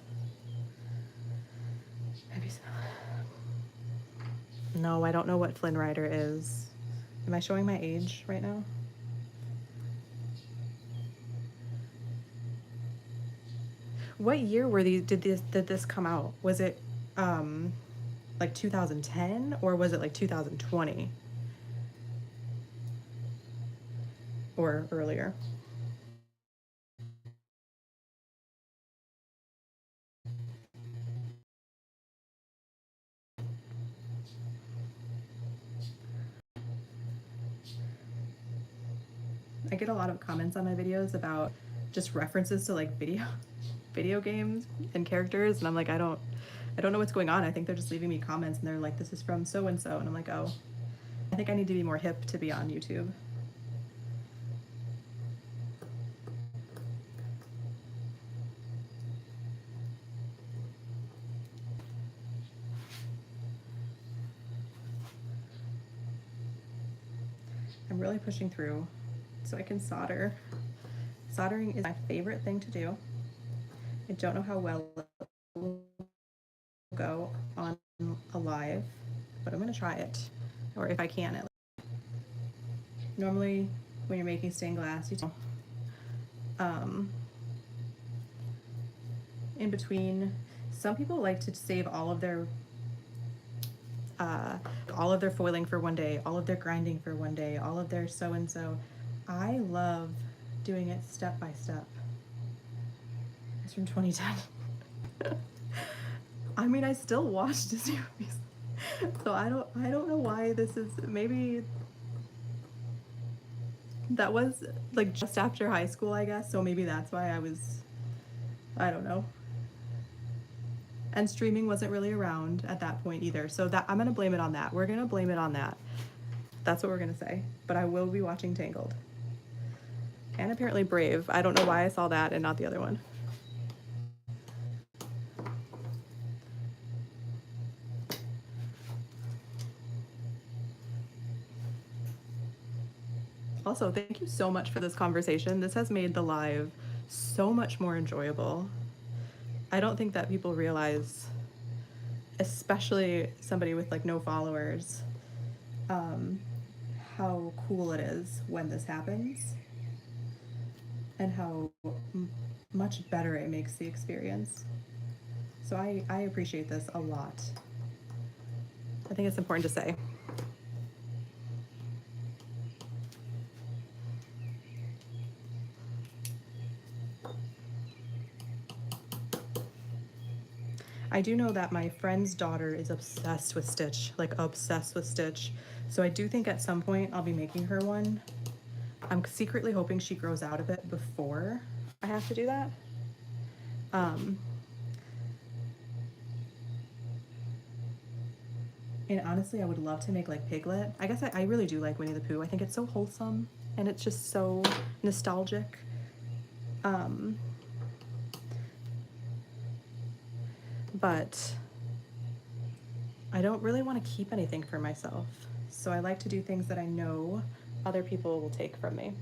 maybe so. No, I don't know what Flynn Rider is. Am I showing my age right now? What year were these? Did this come out? Was it like 2010 or was it like 2020 or earlier? I get a lot of comments on my videos about just references to like video games and characters, and I'm like, I don't know what's going on. I think they're just leaving me comments and they're like, this is from so and so, and I'm like, oh, I think I need to be more hip to be on YouTube. I'm really pushing through so I can solder. Soldering is my favorite thing to do. I don't know how well it will go on a live, but I'm gonna try it, or if I can at least. Normally when you're making stained glass, you in between, some people like to save all of their foiling for one day, all of their grinding for one day, all of their so and so. I love doing it step by step. It's from 2010. I mean, I still watch Disney movies, so I don't know why this is. Maybe that was like just after high school, I guess. So maybe that's why I don't know. And streaming wasn't really around at that point either. So that I'm gonna blame it on that. We're gonna blame it on that. That's what we're gonna say. But I will be watching Tangled. And apparently Brave. I don't know why I saw that and not the other one. Also, thank you so much for this conversation. This has made the live so much more enjoyable. I don't think that people realize, especially somebody with like no followers, how cool it is when this happens and how much better it makes the experience. So I appreciate this a lot. I think it's important to say. I do know that my friend's daughter is obsessed with Stitch, like obsessed with Stitch. So I do think at some point I'll be making her one. I'm secretly hoping she grows out of it before I have to do that. And honestly, I would love to make like Piglet. I guess I really do like Winnie the Pooh. I think it's so wholesome and it's just so nostalgic. But I don't really want to keep anything for myself. So I like to do things that I know other people will take from me.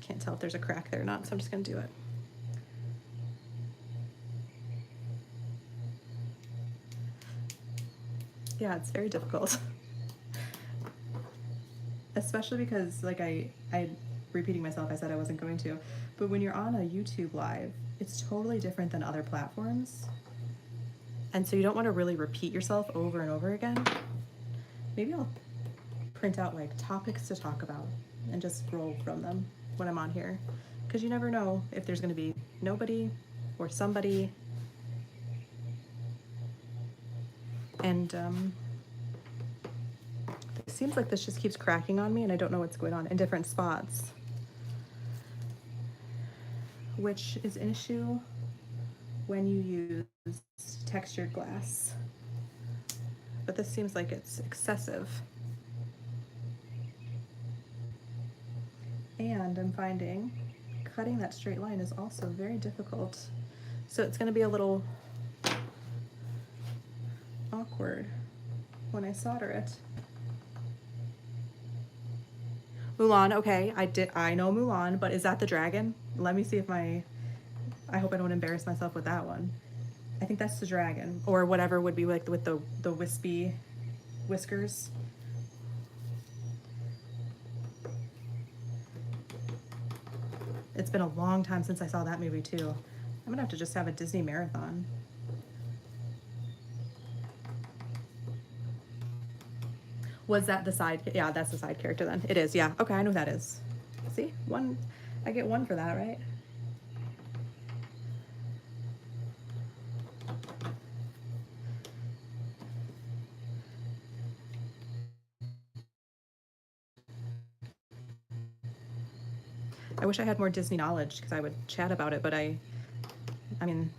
Can't tell if there's a crack there or not, so I'm just gonna do it. Yeah, it's very difficult. Especially because, like, I repeating myself, I said I wasn't going to, but when you're on a YouTube live, it's totally different than other platforms. And so you don't want to really repeat yourself over and over again. Maybe I'll print out like topics to talk about and just scroll from them when I'm on here. Because you never know if there's going to be nobody or somebody. And it seems like this just keeps cracking on me and I don't know what's going on in different spots. Which is an issue when you use textured glass. But this seems like it's excessive. And I'm finding cutting that straight line is also very difficult. So it's going to be a little awkward when I solder it. Mulan, okay, I know Mulan, but is that the dragon? Let me see if I hope I don't embarrass myself with that one. I think that's the dragon, or whatever would be like with the wispy whiskers. It's been a long time since I saw that movie too. I'm gonna have to just have a Disney marathon. Was that the side? Yeah, that's the side character then. It is, yeah. Okay, I know who that is. See, one, I get one for that, right? I wish I had more Disney knowledge because I would chat about it, but I mean,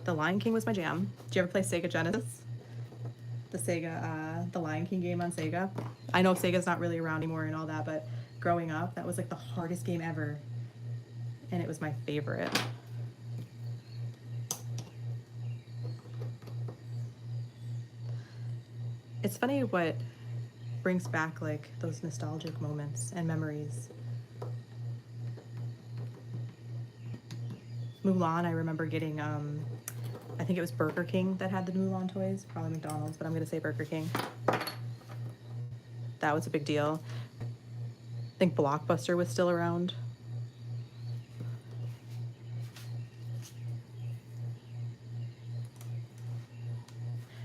The Lion King was my jam. Did you ever play Sega Genesis? The Sega, the Lion King game on Sega. I know Sega's not really around anymore and all that, but growing up, that was like the hardest game ever. And it was my favorite. It's funny what brings back like those nostalgic moments and memories. Mulan, I remember getting, I think it was Burger King that had the Mulan toys, probably McDonald's, but I'm gonna say Burger King. That was a big deal. I think Blockbuster was still around.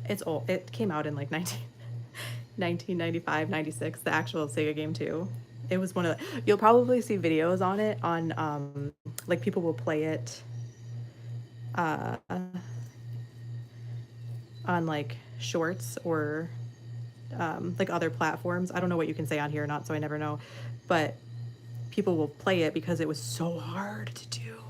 It's old. It came out in like 1995, 96, the actual Sega game too. It was one of the, you'll probably see videos on it on, like people will play it on like shorts or like other platforms. I don't know what you can say on here or not, so I never know. But people will play it because it was so hard to do.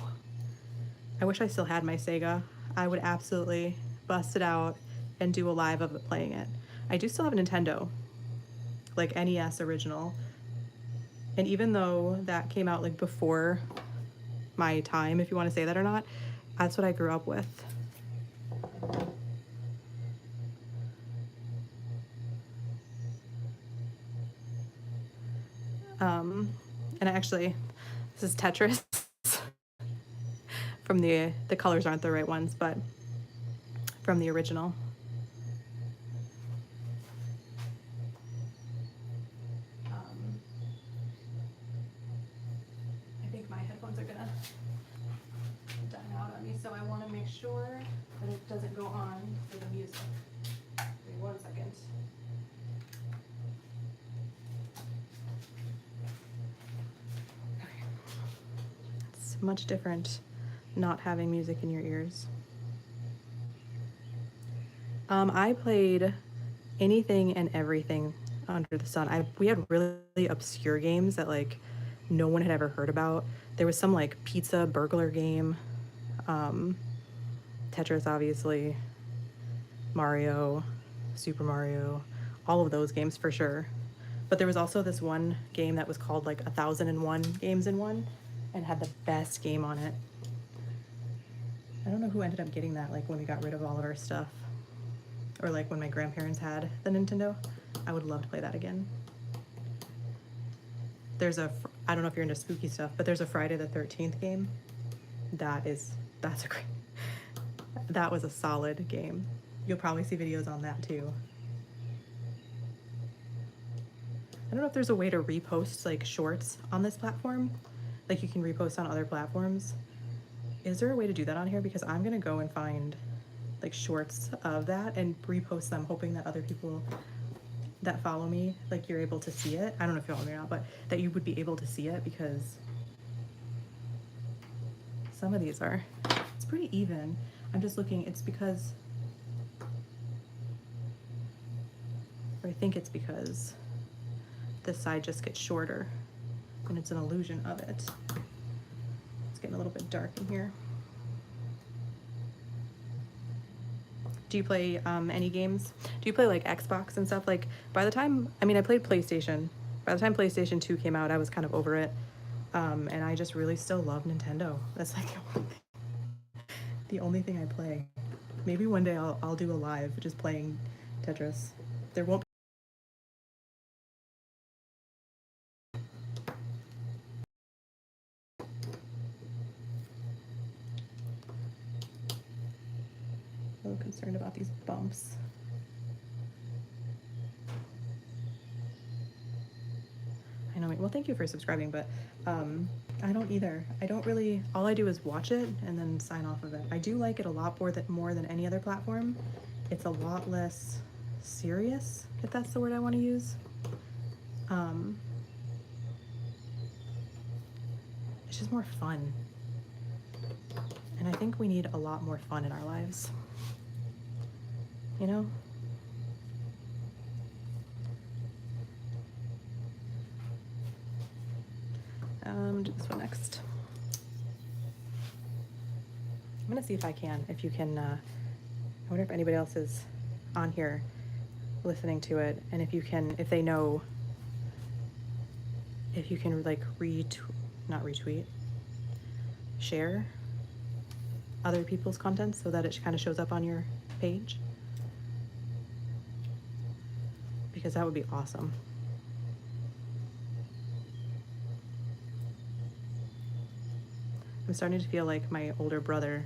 I wish I still had my Sega. I would absolutely bust it out and do a live of it playing it. I do still have a Nintendo, like NES original. And even though that came out like before my time, if you want to say that or not, that's what I grew up with. And actually, this is Tetris. From the colors aren't the right ones, but from the original. I think my headphones are gonna die out on me, so I want to make sure that it doesn't go on for the music. Wait 1 second. It's much different not having music in your ears. I played anything and everything under the sun. We had really obscure games that like no one had ever heard about. There was some like pizza burglar game, Tetris obviously, Mario, Super Mario, all of those games for sure. But there was also this one game that was called like 1001 Games in One and had the best game on it. I don't know who ended up getting that, like when we got rid of all of our stuff. Or like when my grandparents had the Nintendo. I would love to play that again. I don't know if you're into spooky stuff, but there's a Friday the 13th game. That's a great, that was a solid game. You'll probably see videos on that too. I don't know if there's a way to repost like shorts on this platform. Like you can repost on other platforms. Is there a way to do that on here? Because I'm gonna go and find like shorts of that and repost them, hoping that other people that follow me, like you're able to see it. I don't know if you follow me or not, but that you would be able to see it, because some of these are, it's pretty even. I'm just looking, it's because, or I think it's because this side just gets shorter and it's an illusion of it. It's getting a little bit dark in here. Do you play any games? Do you play like Xbox and stuff? Like by the time, I mean, I played PlayStation. By the time PlayStation 2 came out, I was kind of over it. And I just really still love Nintendo. That's like the only thing I play. Maybe one day I'll do a live just playing Tetris. There won't a little concerned about these bumps. I know. Well, thank you for subscribing, but I don't either. I don't really. All I do is watch it and then sign off of it. I do like it a lot more than any other platform. It's a lot less serious, if that's the word I want to use. It's just more fun. And I think we need a lot more fun in our lives. You know? Do this one next. I'm gonna see if you can, I wonder if anybody else is on here listening to it, and if they know, if you can like not retweet, share other people's content so that it kind of shows up on your page, because that would be awesome. I'm starting to feel like my older brother,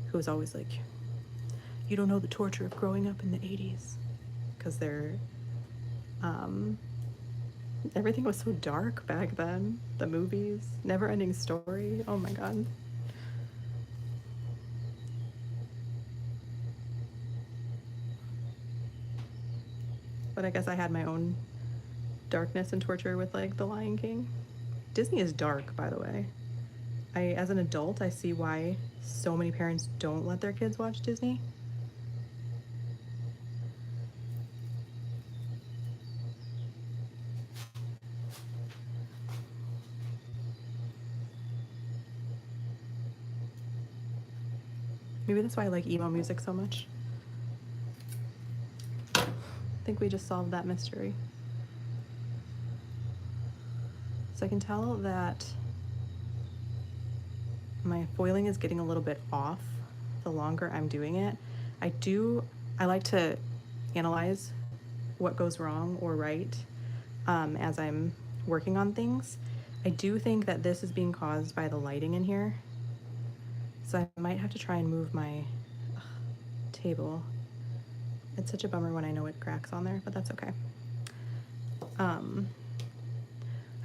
who was always like, you don't know the torture of growing up in the 80s, because everything was so dark back then. The movies, Never Ending Story, oh my god. But I guess I had my own darkness and torture with like The Lion King. Disney is dark, by the way. As an adult, I see why so many parents don't let their kids watch Disney. Maybe that's why I like emo music so much. I think we just solved that mystery. So I can tell that my foiling is getting a little bit off the longer I'm doing it. I like to analyze what goes wrong or right as I'm working on things. I do think that this is being caused by the lighting in here. So I might have to try and move my table. It's such a bummer when I know it cracks on there, but that's okay. I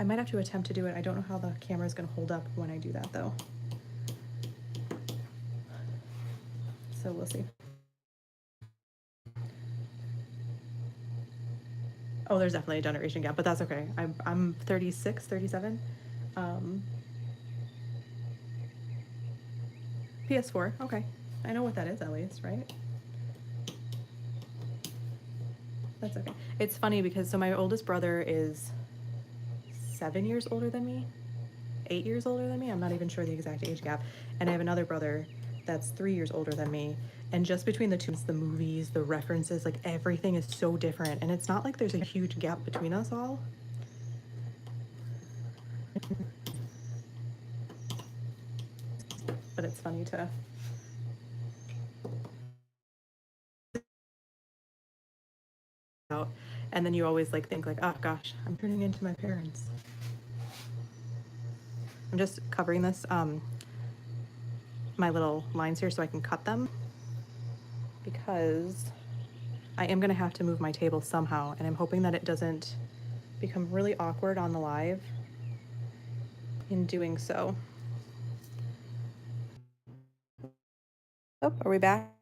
might have to attempt to do it. I don't know how the camera is going to hold up when I do that though. So we'll see. Oh, there's definitely a generation gap, but that's okay. I'm 36, 37. PS4, okay. I know what that is at least, right? That's okay. It's funny because so my oldest brother is 7 years older than me, 8 years older than me. I'm not even sure the exact age gap. And I have another brother that's 3 years older than me. And just between the two, the movies, the references, like everything is so different. And it's not like there's a huge gap between us all. But it's funny to out. And then you always like think like, oh gosh, I'm turning into my parents. I'm just covering this, my little lines here so I can cut them, because I am gonna have to move my table somehow, and I'm hoping that it doesn't become really awkward on the live in doing so. Oh, are we back?